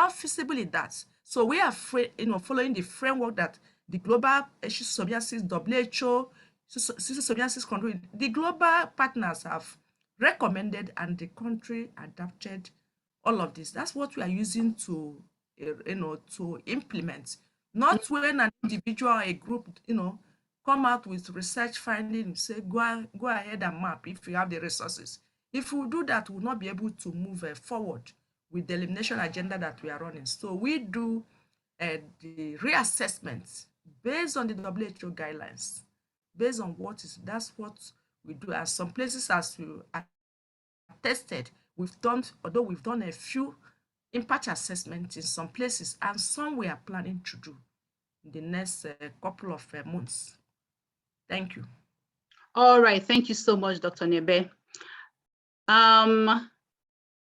feasible is that? So we are following the framework that the global schistosomiasis, WHO, schistosomiasis control, the global partners have recommended, and the country adapted all of this. That's what we are using to to implement. Not when an individual or a group come out with research findings, say go ahead and map if you have the resources. If we do that, we'll not be able to move forward with the elimination agenda that we are running. So we do the reassessments based on the WHO guidelines, based on that's what we do. As some places, as you attested, although we've done a few impact assessments in some places, and some we are planning to do in the next couple of months. Thank you. All right, thank you so much, Dr. Nebe.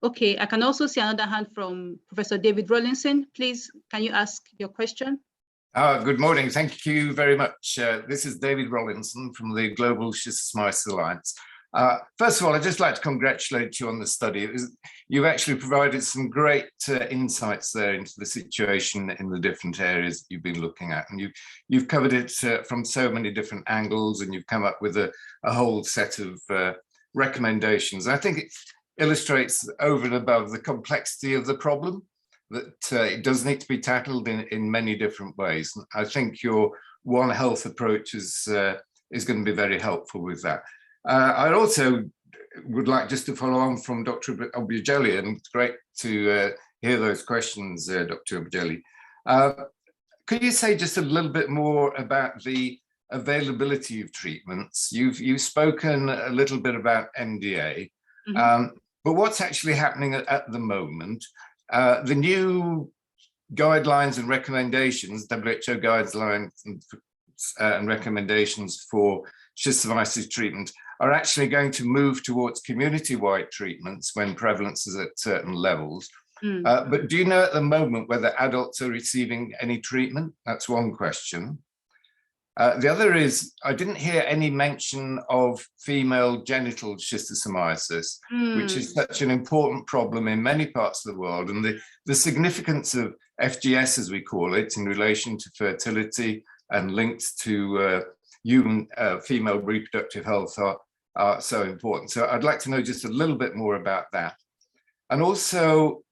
Okay, I can also see another hand from Professor David Rawlinson. Please, can you ask your question? Good morning. Thank you very much. This is David Rawlinson from the Global Schistosomiasis Alliance. First of all, I'd just like to congratulate you on the study. You've actually provided some great insights there into the situation in the different areas that you've been looking at. And you've covered it from so many different angles, and you've come up with a whole set of recommendations. I think it illustrates over and above the complexity of the problem, that it does need to be tackled in many different ways. And I think your One Health approach is going to be very helpful with that. I also would like just to follow on from Dr. Obiageli, and it's great to hear those questions, Dr. Obiageli. Could you say just a little bit more about the availability of treatments? You've spoken a little bit about MDA, but what's actually happening at the moment? The new guidelines and recommendations, WHO guidelines and recommendations for schistosomiasis treatment are actually going to move towards community-wide treatments when prevalence is at certain levels. But do you know at the moment whether adults are receiving any treatment? That's one question. The other is, I didn't hear any mention of female genital schistosomiasis, which is such an important problem in many parts of the world, and the significance of FGS, as we call it, in relation to fertility and linked to human female reproductive health are so important. So I'd like to know just a little bit more about that. And also,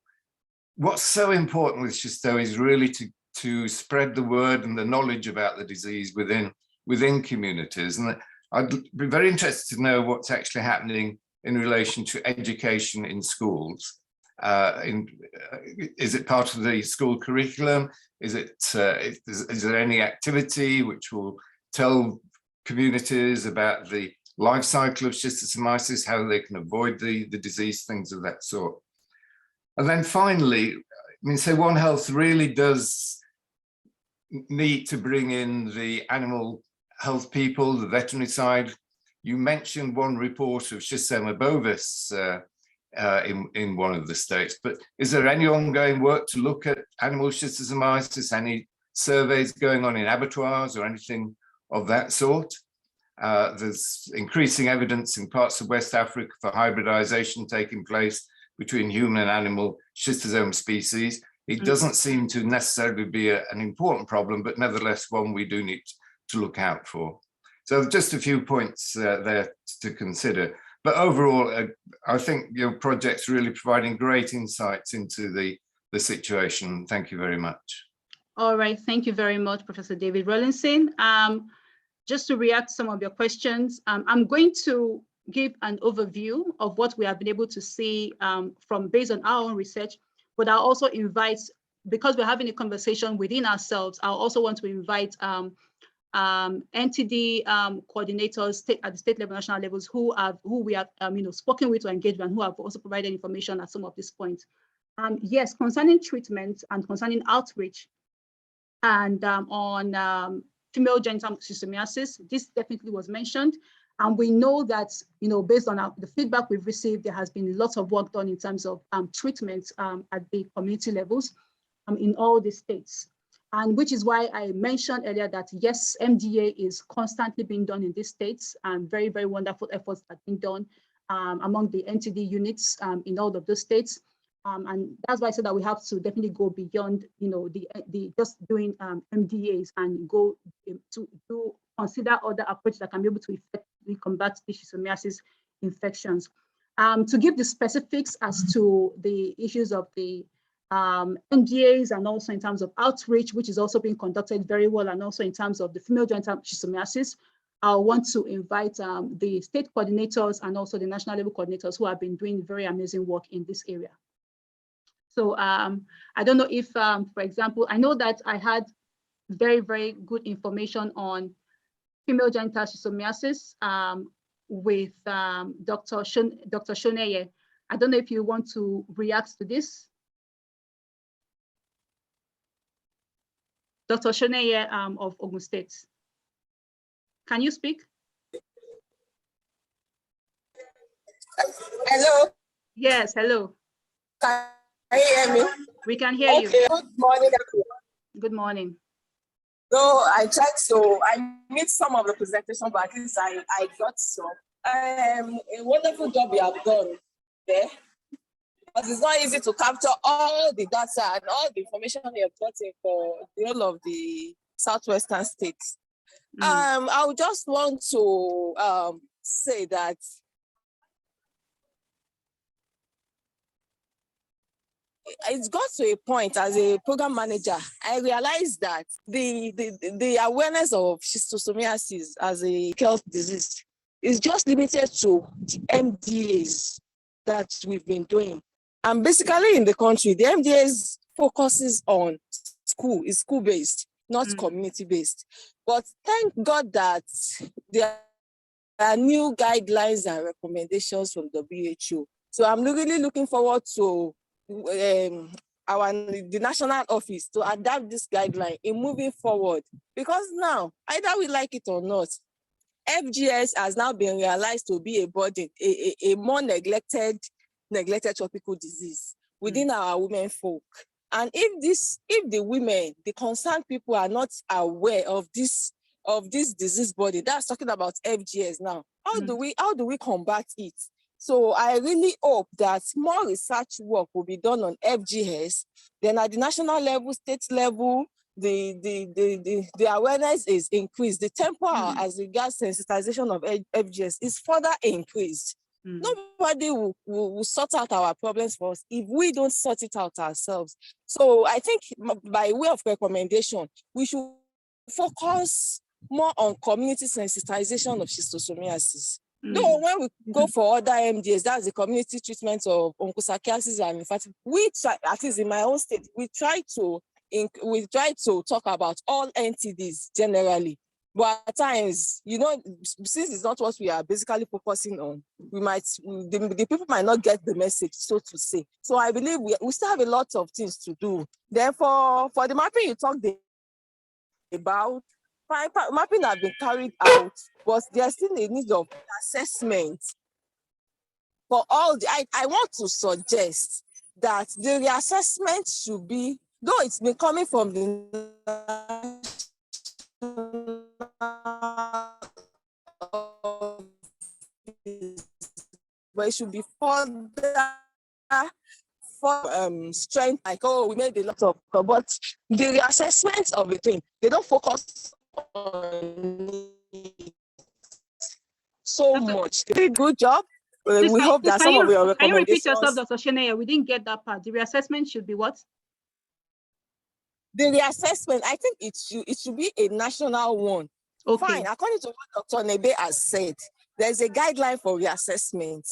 what's so important with Schisto is really to spread the word and the knowledge about the disease within communities. And I'd be very interested to know what's actually happening in relation to education in schools. Is it part of the school curriculum? Is there any activity which will tell communities about the life cycle of schistosomiasis, how they can avoid the disease, things of that sort? And then finally, I mean, so One Health really does need to bring in the animal health people, the veterinary side. You mentioned one report of Schistosoma bovis in one of the states, but is there any ongoing work to look at animal schistosomiasis, any surveys going on in abattoirs or anything of that sort? There's increasing evidence in parts of West Africa for hybridization taking place between human and animal schistosome species. It doesn't seem to necessarily be an important problem, but nevertheless one we do need to look out for. So just a few points there to consider. But overall, I think your project's really providing great insights into the situation. Thank you very much. All right, thank you very much, Professor David Rawlinson. Just to react to some of your questions, I'm going to give an overview of what we have been able to see based on our own research, but I'll also invite, because we're having a conversation within ourselves, I'll also want to invite NTD coordinators at the state level, national levels, who we have spoken with or engaged with, and who have also provided information at some of these points. Yes, concerning treatment and concerning outreach and on female genital schistosomiasis, this definitely was mentioned. And we know that, based on the feedback we've received, there has been lots of work done in terms of treatments at the community levels in all the states. And which is why I mentioned earlier that, yes, MDA is constantly being done in these states, and very, very wonderful efforts that have been done among the NTD units in all of those states. And that's why I said that we have to definitely go beyond, the just doing MDAs and go to consider other approaches that can be able to effectively combat the schistosomiasis infections. To give the specifics as to the issues of the MDAs, and also in terms of outreach, which is also being conducted very well, and also in terms of the female genital schistosomiasis, I want to invite the state coordinators and also the national level coordinators who have been doing very amazing work in this area. So I don't know if, for example, I know that I had very, very good information on female genital schistosomiasis with Dr. Shoneye. I don't know if you want to react to this. Dr. Shoneye of Ogun State. Can you speak? Hello. Yes, hello. Can you hear me? We can hear you. Good morning, everyone. Good morning. So I missed some of the presentation, but at least I got some. A wonderful job you have done there. Because it's not easy to capture all the data and all the information you have gotten for the whole of the southwestern states. I would just want to say that it's got to a point as a program manager, I realized that the awareness of schistosomiasis as a health disease is just limited to the MDAs that we've been doing. And basically in the country, the MDAs focuses on is school-based, not community-based. But thank God that there are new guidelines and recommendations from WHO. So I'm really looking forward to the national office to adapt this guideline in moving forward, because now, either we like it or not, FGS has now been realized to be a burden, a more neglected tropical disease within our women folk. And if the women, the concerned people, are not aware of this disease body, that's talking about FGS now, how do we combat it? So I really hope that more research work will be done on FGS, then at the national level, state level, the awareness is increased. The tempo as regards sensitization of FGS is further increased. Nobody will sort out our problems for us if we don't sort it out ourselves. So I think by way of recommendation, we should focus more on community sensitization of schistosomiasis. No, when we go for other MDS, that's the community treatment of onchocerciasis and lymphatic. We try, at least in my own state, we try to talk about all NTDs generally. But at times, you know, since it's not what we are basically focusing on, the people might not get the message, so to say. So I believe we still have a lot of things to do. Therefore, for the mapping you talked about, mapping has been carried out, but there's still a need of assessment for all the, I want to suggest that the reassessment should be, though it's been coming from the but it should be further for strength, like, oh, we made a lot of, but the reassessment of the thing, they don't focus on it so much. They did a good job. We hope that some of your recommendations. Can you repeat yourself, Dr. Shenaya? We didn't get that part. The reassessment should be what? The reassessment, I think it should be a national one. Okay. Fine, according to what Dr. Nebe has said, there's a guideline for reassessment,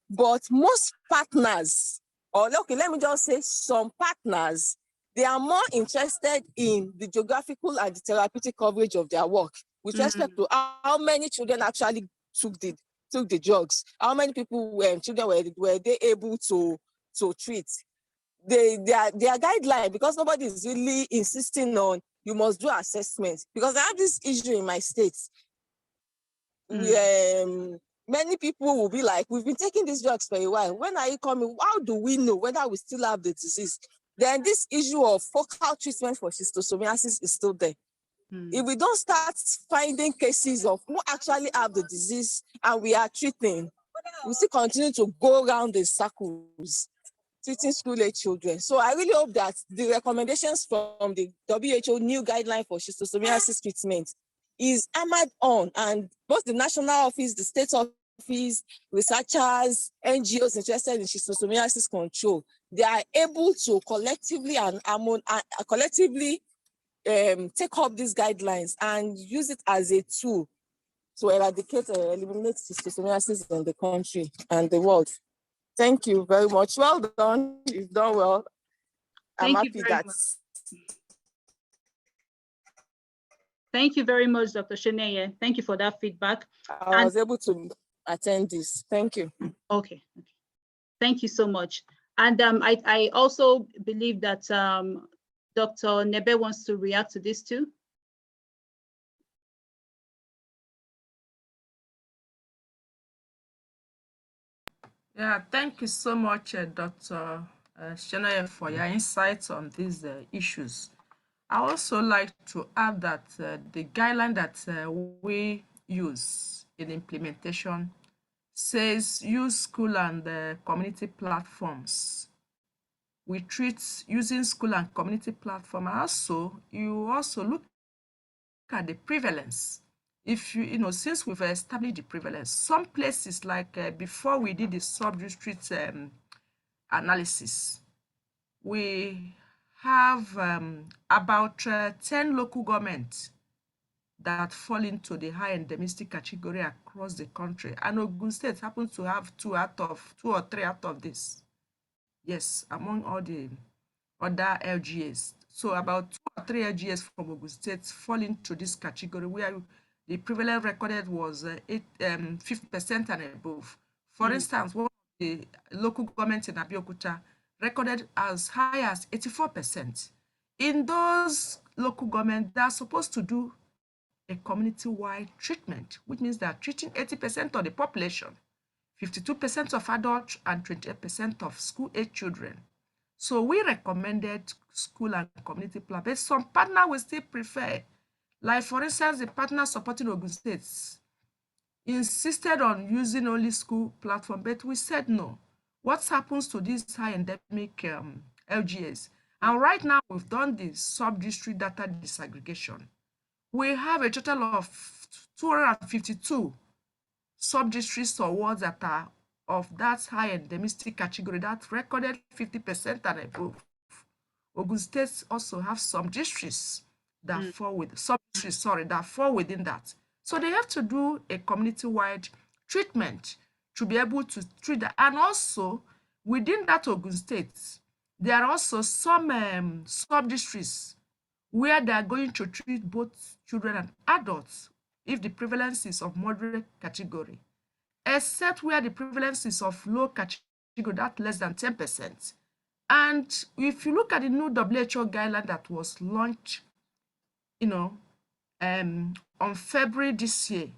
but most partners, or okay, let me just say some partners, they are more interested in the geographical and the therapeutic coverage of their work with respect to how many children actually took the drugs, how many people children were they able to treat. Their guideline, because nobody is really insisting on you must do assessments, because I have this issue in my state. Many people will be like, we've been taking these drugs for a while. When are you coming? How do we know whether we still have the disease? Then this issue of focal treatment for schistosomiasis is still there. If we don't start finding cases of who actually have the disease and we are treating, we still continue to go around in circles, treating school-age children. So I really hope that the recommendations from the WHO new guideline for schistosomiasis treatment is hammered on, and both the national office, the state office, researchers, NGOs interested in schistosomiasis control, they are able to collectively take up these guidelines and use it as a tool to eradicate and eliminate schistosomiasis in the country and the world. Thank you very much. Well done. You've done well. I'm happy that. Thank you very much, Dr. Sheneye. Thank you for that feedback. I was able to attend this. Thank you. Okay. Thank you so much. And I also believe that Dr. Nebe wants to react to this too. Yeah, thank you so much, Dr. Sheneye, for your insights on these issues. I also like to add that the guideline that we use in implementation says use school and community platforms. We treat using school and community platform. Also, you also look at the prevalence. If since we've established the prevalence, some places like before we did the sub-district analysis, we have about 10 local governments that fall into the high endemicity category across the country. And Ogun State happens to have two or three out of this. Yes, among all the other LGAs. So about 2 or 3 LGAs from Ogun State fall into this category where the prevalence recorded was 50% and above. For instance, one of the local governments in Abeokuta recorded as high as 84%. In those local governments, they are supposed to do a community-wide treatment, which means they are treating 80% of the population, 52% of adults, and 28% of school-age children. So we recommended school and community plan, but some partners will still prefer. Like, for instance, the partner supporting Ogun State insisted on using only school platform, but we said no. What happens to these high endemic LGAs? And right now, we've done the sub-district data disaggregation. We have a total of 252 sub-districts or wards that are of that high endemicity category that recorded 50% and above. Ogun State also have some districts that fall with sub-districts, sorry, that fall within that. So they have to do a community-wide treatment to be able to treat that. And also within that Ogun State, there are also some sub-districts where they are going to treat both children and adults if the prevalence is of moderate category, except where the prevalence is of low category, that's less than 10%. And if you look at the new WHO guideline that was launched, on February this year,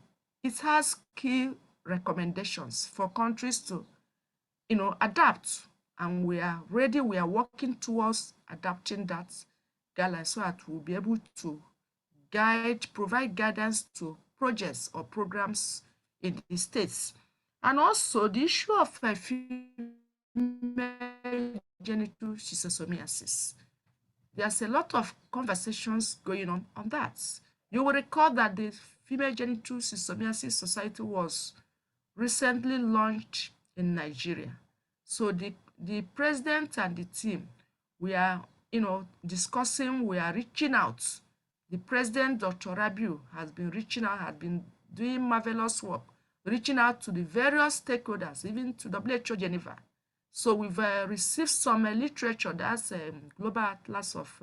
it has key recommendations for countries to, adapt. And we are ready, we are working towards adapting that guideline so that we'll be able to provide guidance to projects or programs in the states. And also the issue of female genital schistosomiasis. There's a lot of conversations going on that. You will recall that the Female Genital Schistosomiasis Society was recently launched in Nigeria. So the president and the team, we are discussing, we are reaching out. The president, Dr. Rabiu, has been reaching out, has been doing marvelous work, reaching out to the various stakeholders, even to WHO Geneva. So we've received some literature, that's a Global Atlas of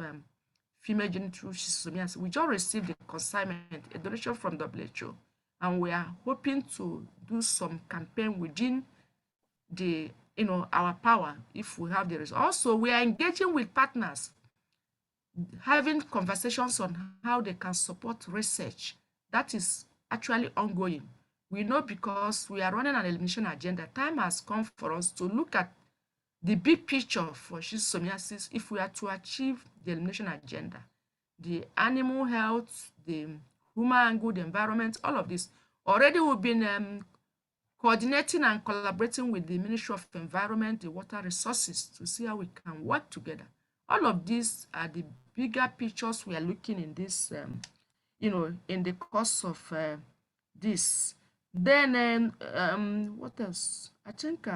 Female Genital Schistosomiasis. We just received a consignment, a donation from WHO, and we are hoping to do some campaign within the, our power if we have the results. Also, we are engaging with partners, having conversations on how they can support research. That is actually ongoing. We know because we are running an elimination agenda, time has come for us to look at the big picture for schistosomiasis if we are to achieve the elimination agenda. The animal health, the human angle, the environment, all of this. Already we've been coordinating and collaborating with the Ministry of Environment, the water resources to see how we can work together. All of these are the bigger pictures we are looking in this, in the course of this. Then what else? I think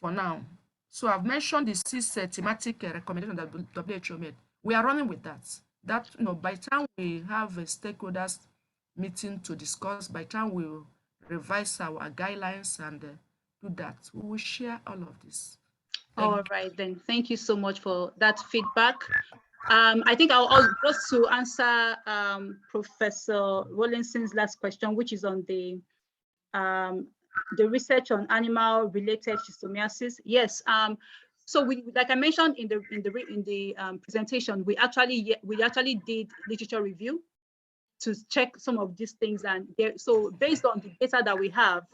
for now. So I've mentioned the 6 thematic recommendations that WHO made. We are running with that. That, by the time we have a stakeholders meeting to discuss, by the time we revise our guidelines and do that, we will share all of this. All right, then. Thank you so much for that feedback. I think I'll just to answer Professor Rawlinson's last question, which is on the research on animal-related schistosomiasis. Yes. So we, like I mentioned in the presentation, we actually did literature review to check some of these things, and so based on the data that we have,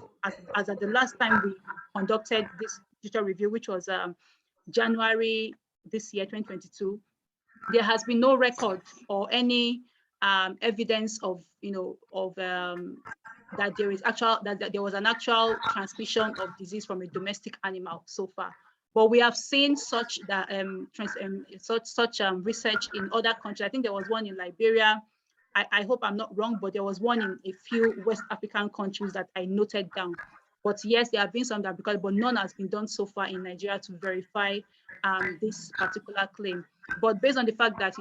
as at the last time we conducted this literature review, which was January this year, 2022, there has been no record or any evidence of that there was an actual transmission of disease from a domestic animal so far. But we have seen such research in other countries. I think there was one in Liberia. I hope I'm not wrong, but there was one in a few West African countries that I noted down. But yes, there have been some that but none has been done so far in Nigeria to verify this particular claim. But based on the fact that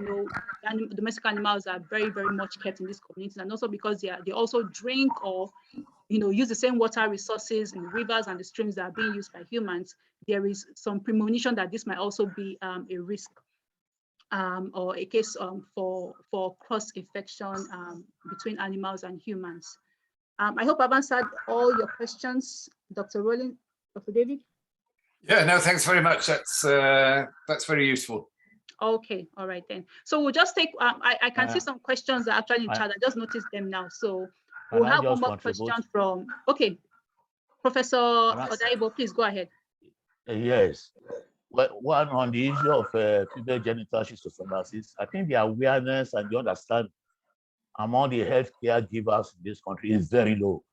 domestic animals are very, very much kept in these communities, and also because they also drink or use the same water resources in the rivers and the streams that are being used by humans, there is some premonition that this might also be a risk or a case for cross-infection between animals and humans. I hope I've answered all your questions, Dr. Rowland, Dr. David. Yeah, no, thanks very much. That's very useful. Okay, all right then. So we'll just take, I can see some questions that are actually in chat. I just noticed them now. So we'll have one more question from, okay, Professor Odaibo, please go ahead. Yes. Well, one on the issue of female genital schistosomiasis, I think the awareness and the understanding among the healthcare givers in this country is very low.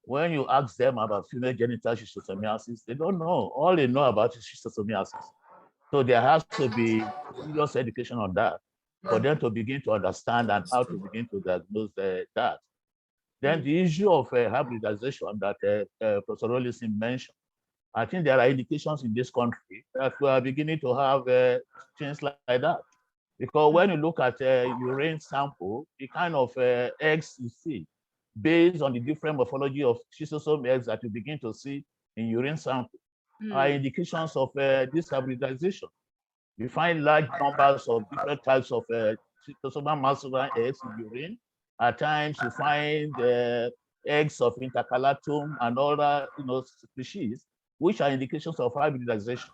When you ask them about female genital schistosomiasis, they don't know. All they know about is schistosomiasis. So there has to be serious education on that for them to begin to understand and how to begin to diagnose that. Then the issue of hybridization that Professor Rollison mentioned, I think there are indications in this country that we are beginning to have things like that. Because when you look at urine sample, the kind of eggs you see, based on the different morphology of schistosome eggs that you begin to see in urine sample, are indications of this hybridization. You find large numbers of different types of schistosomal masculine eggs in urine. At times, you find eggs of intercalatum and other species, which are indications of hybridization.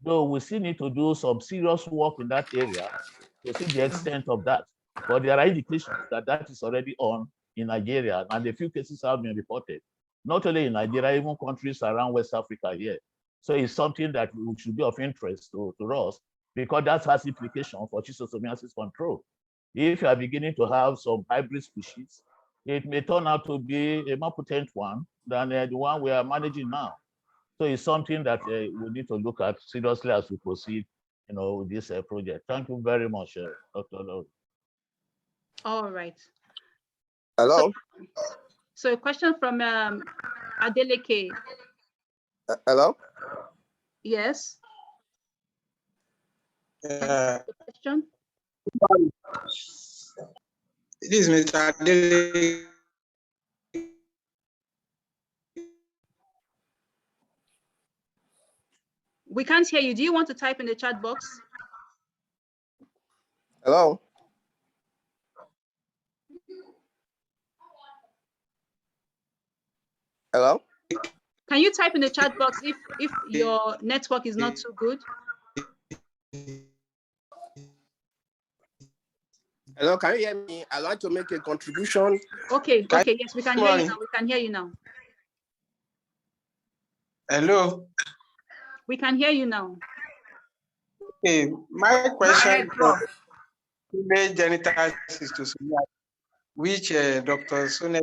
Though we still need to do some serious work in that area to see the extent of that. But there are indications that that is already on in Nigeria, and a few cases have been reported, not only in Nigeria, even countries around West Africa here. So it's something that should be of interest to us, because that has implication for schistosomiasis control. If you are beginning to have some hybrid species, it may turn out to be a more potent one than the one we are managing now. So it's something that we need to look at seriously as we proceed, with this project. Thank you very much, Dr. Lord. All right. Hello. So a question from Adeleke. Hello. Yes. Question? This is Mr. Adeleke. We can't hear you. Do you want to type in the chat box? Hello. Hello. Can you type in the chat box if your network is not too good? Hello, can you hear me? I'd like to make a contribution. Okay, okay, yes, we can hear you now. We can hear you now. Hello. We can hear you now. Okay, my question is female genital schistosomia, which Dr. Sune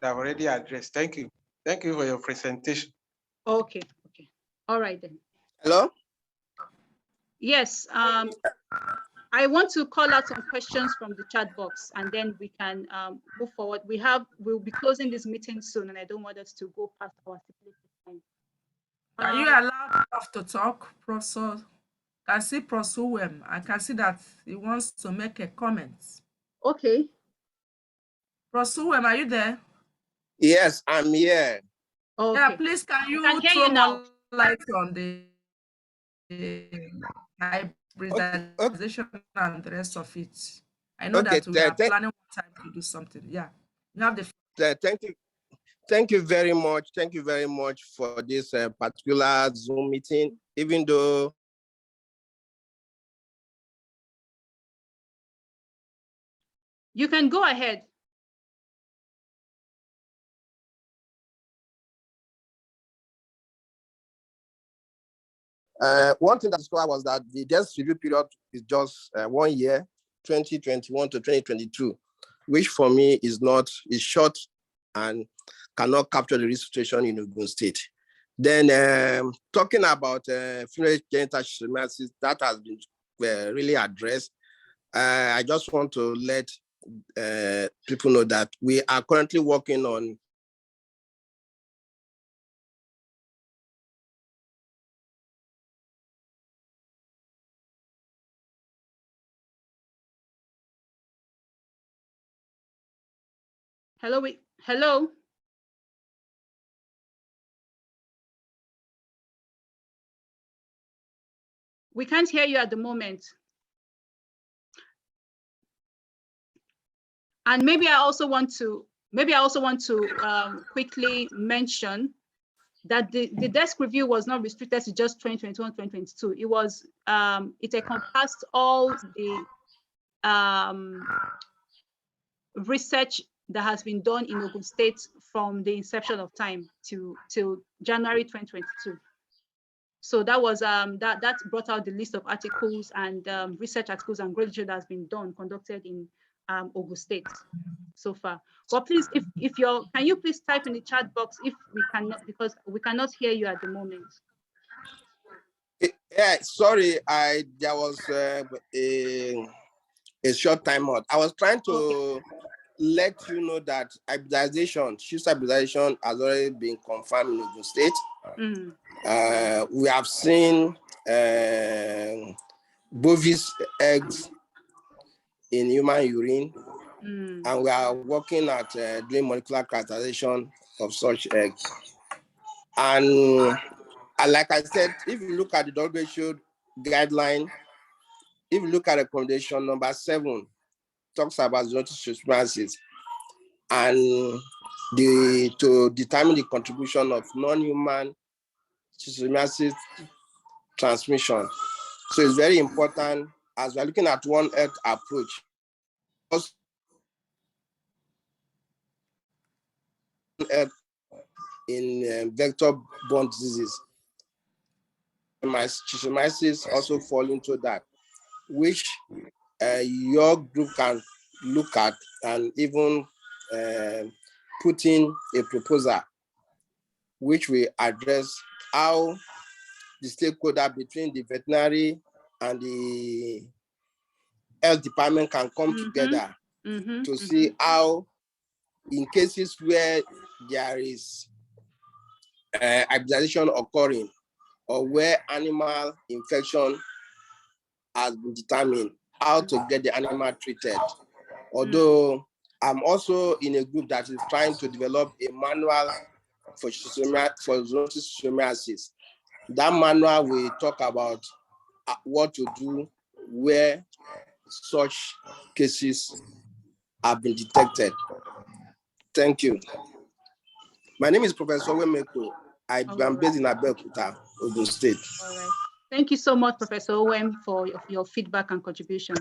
have already addressed. Thank you. Thank you for your presentation. Okay, okay. All right then. Hello? Yes, I want to call out some questions from the chat box, and then we can move forward. We'll be closing this meeting soon, and I don't want us to go past our stipulated time. Are you allowed to talk, Professor? I can see Professor Wem. I can see that he wants to make a comment. Okay. Professor Wem, are you there? Yes, I'm here. Okay. Yeah, please, can you throw more light on the hybridization and the rest of it? I know that we are planning time to do something. Yeah, you have the. Thank you. Thank you very much. Thank you very much for this particular Zoom meeting, even though you can go ahead. One thing that discovered was that the death review period is just 1 year, 2021 to 2022, which for me is short and cannot capture the risk situation in Ogun State. Then talking about female genital schistosomiasis, that has been really addressed. I just want to let people know that we are currently working on Hello. We can't hear you at the moment. And maybe I also want to quickly mention that the desk review was not restricted to just 2021, 2022. It was it encompassed all the research that has been done in Ogun State from the inception of time till January 2022. So that was that brought out the list of articles and research articles and literature that has been conducted in Ogun State so far. But please, can you please type in the chat box if we cannot, because we cannot hear you at the moment. Yeah, sorry, there was a short time out. I was trying to let you know that hybridization, schistosomiasis hybridization has already been confirmed in Ogun State. We have seen bovis eggs in human urine, and we are working at doing molecular characterization of such eggs. And like I said, if you look at the WHO guideline, if you look at recommendation number 7, talks about zoonotic schistosomiasis and to determine the contribution of non-human schistosomiasis transmission. So it's very important as we're looking at One Health approach. Also, in vector-borne diseases, schistosomiasis also fall into that, which your group can look at and even put in a proposal which will address how the stakeholder between the veterinary and the health department can come together to see how, in cases where there is hybridization occurring or where animal infection has been determined, how to get the animal treated. Although I'm also in a group that is trying to develop a manual for zoonotic schistosomiasis. That manual will talk about what to do where such cases have been detected. Thank you. My name is Professor Wemeko. I'm based in Abeokuta, Ogun State. All right. Thank you so much, Professor Owem, for your feedback and contribution.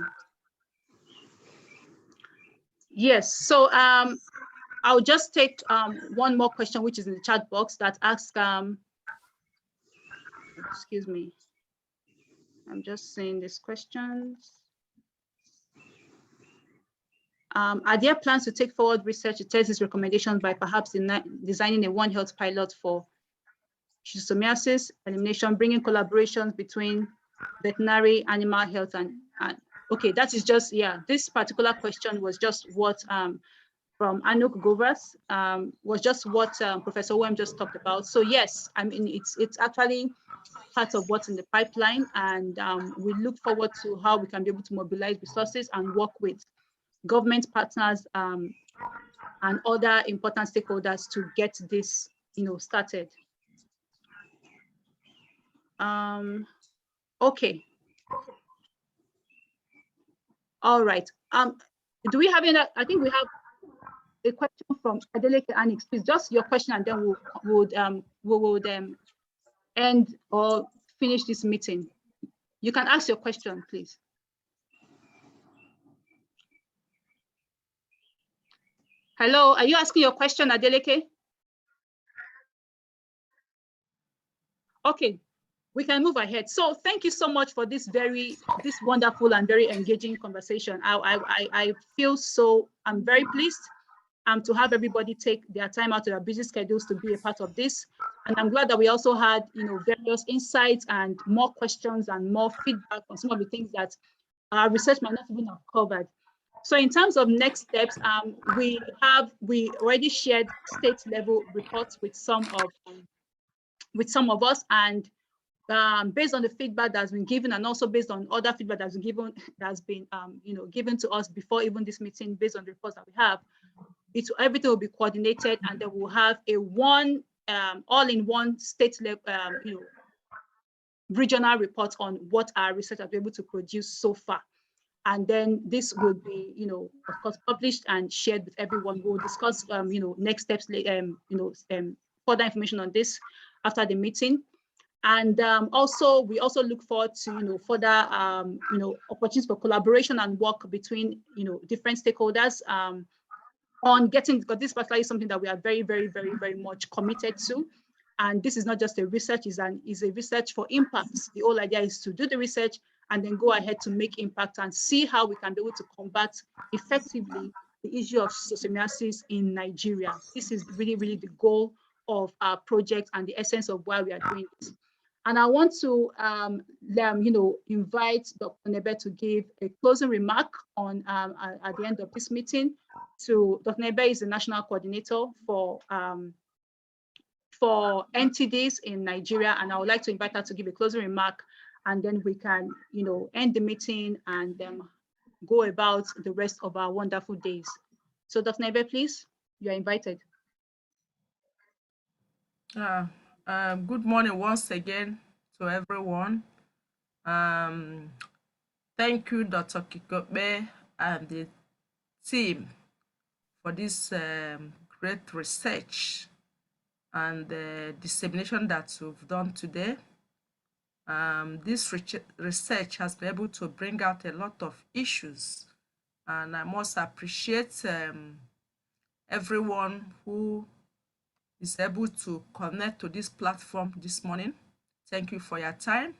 Yes, so I'll just take one more question, which is in the chat box that asks, excuse me, I'm just saying these questions. Are there plans to take forward research to test these recommendations by perhaps designing a One Health pilot for schistosomiasis elimination, bringing collaborations between veterinary, animal health, and okay, that is just, yeah, this particular question was just what from Anuk Govas was just what Professor Wem just talked about. So yes, I mean, it's actually part of what's in the pipeline, and we look forward to how we can be able to mobilize resources and work with government partners and other important stakeholders to get this, started. Okay. All right. Do we have any? I think we have a question from Adeleke Anix. Please, just your question, and then we would end or finish this meeting. You can ask your question, please. Hello, are you asking your question, Adeleke? Okay, we can move ahead. So thank you so much for this wonderful and very engaging conversation. I feel so, I'm very pleased to have everybody take their time out of their busy schedules to be a part of this. And I'm glad that we also had, various insights and more questions and more feedback on some of the things that our research might not even have covered. So in terms of next steps, we already shared state level reports with some of us, and based on the feedback that's been given, and also based on other feedback that's been given to us before even this meeting, based on the reports that we have, everything will be coordinated, and then we'll have a all-in-one state level, regional report on what our research has been able to produce so far. And then this will be, of course, published and shared with everyone. We'll discuss, next steps, further information on this after the meeting. And we also look forward to, further, opportunities for collaboration and work between, different stakeholders on getting, because this particularly is something that we are very, very, very, very much committed to. And this is not just a research, is a research for impacts. The whole idea is to do the research and then go ahead to make impact and see how we can be able to combat effectively the issue of schistosomiasis in Nigeria. This is really, really the goal of our project and the essence of why we are doing this. And I want to invite Dr. Nebe to give a closing remark on at the end of this meeting. Dr. Nebe is the national coordinator for NTDs in Nigeria, and I would like to invite her to give a closing remark, and then we can, end the meeting and go about the rest of our wonderful days. So Dr. Nebe, please, you are invited. Good morning once again to everyone. Thank you, Dr. Kikokbe and the team for this great research and the dissemination that you've done today. This research has been able to bring out a lot of issues, and I must appreciate everyone who is able to connect to this platform this morning. Thank you for your time.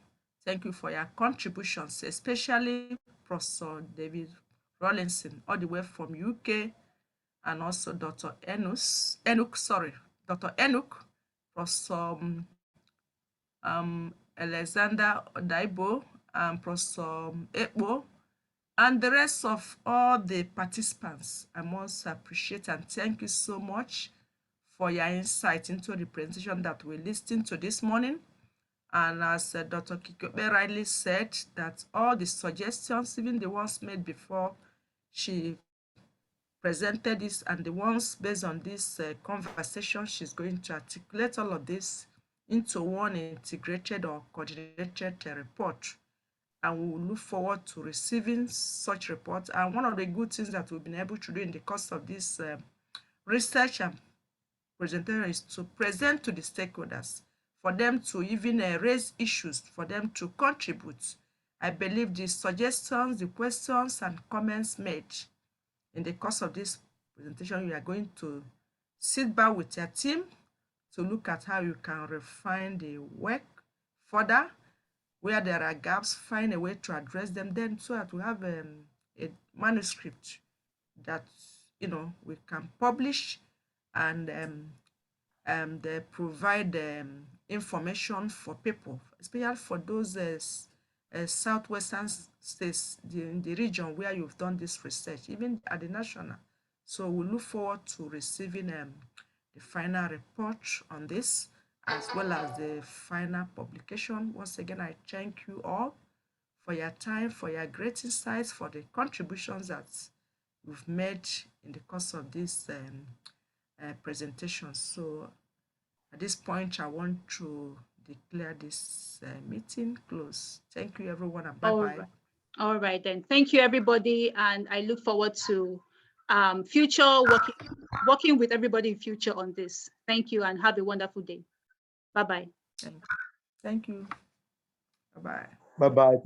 Thank you for your contributions, especially Professor David Rawlinson, all the way from UK, and also Dr. Dr. Enoch, Professor Alexander Odaibo, and Professor Ekbo, and the rest of all the participants. I must appreciate and thank you so much for your insight into the presentation that we listened to this morning. And as Dr. Kikokbe rightly said, that all the suggestions, even the ones made before she presented this and the ones based on this conversation, she's going to articulate all of this into one integrated or coordinated report. And we will look forward to receiving such reports. And one of the good things that we've been able to do in the course of this research and presentation is to present to the stakeholders, for them to even raise issues, for them to contribute. I believe the suggestions, the questions and comments made in the course of this presentation, you are going to sit back with your team to look at how you can refine the work further, where there are gaps, find a way to address them, then so that we have a manuscript that we can publish and they provide information for people, especially for those southwestern states in the region where you've done this research, even at the national. So we look forward to receiving the final report on this, as well as the final publication. Once again, I thank you all for your time, for your great insights, for the contributions that you've made in the course of this presentation. So at this point, I want to declare this meeting closed. Thank you, everyone, and bye-bye. All right, then. Thank you, everybody, and I look forward to future working with everybody in future on this. Thank you, and have a wonderful day. Bye-bye. Thank you. Bye-bye. Bye-bye.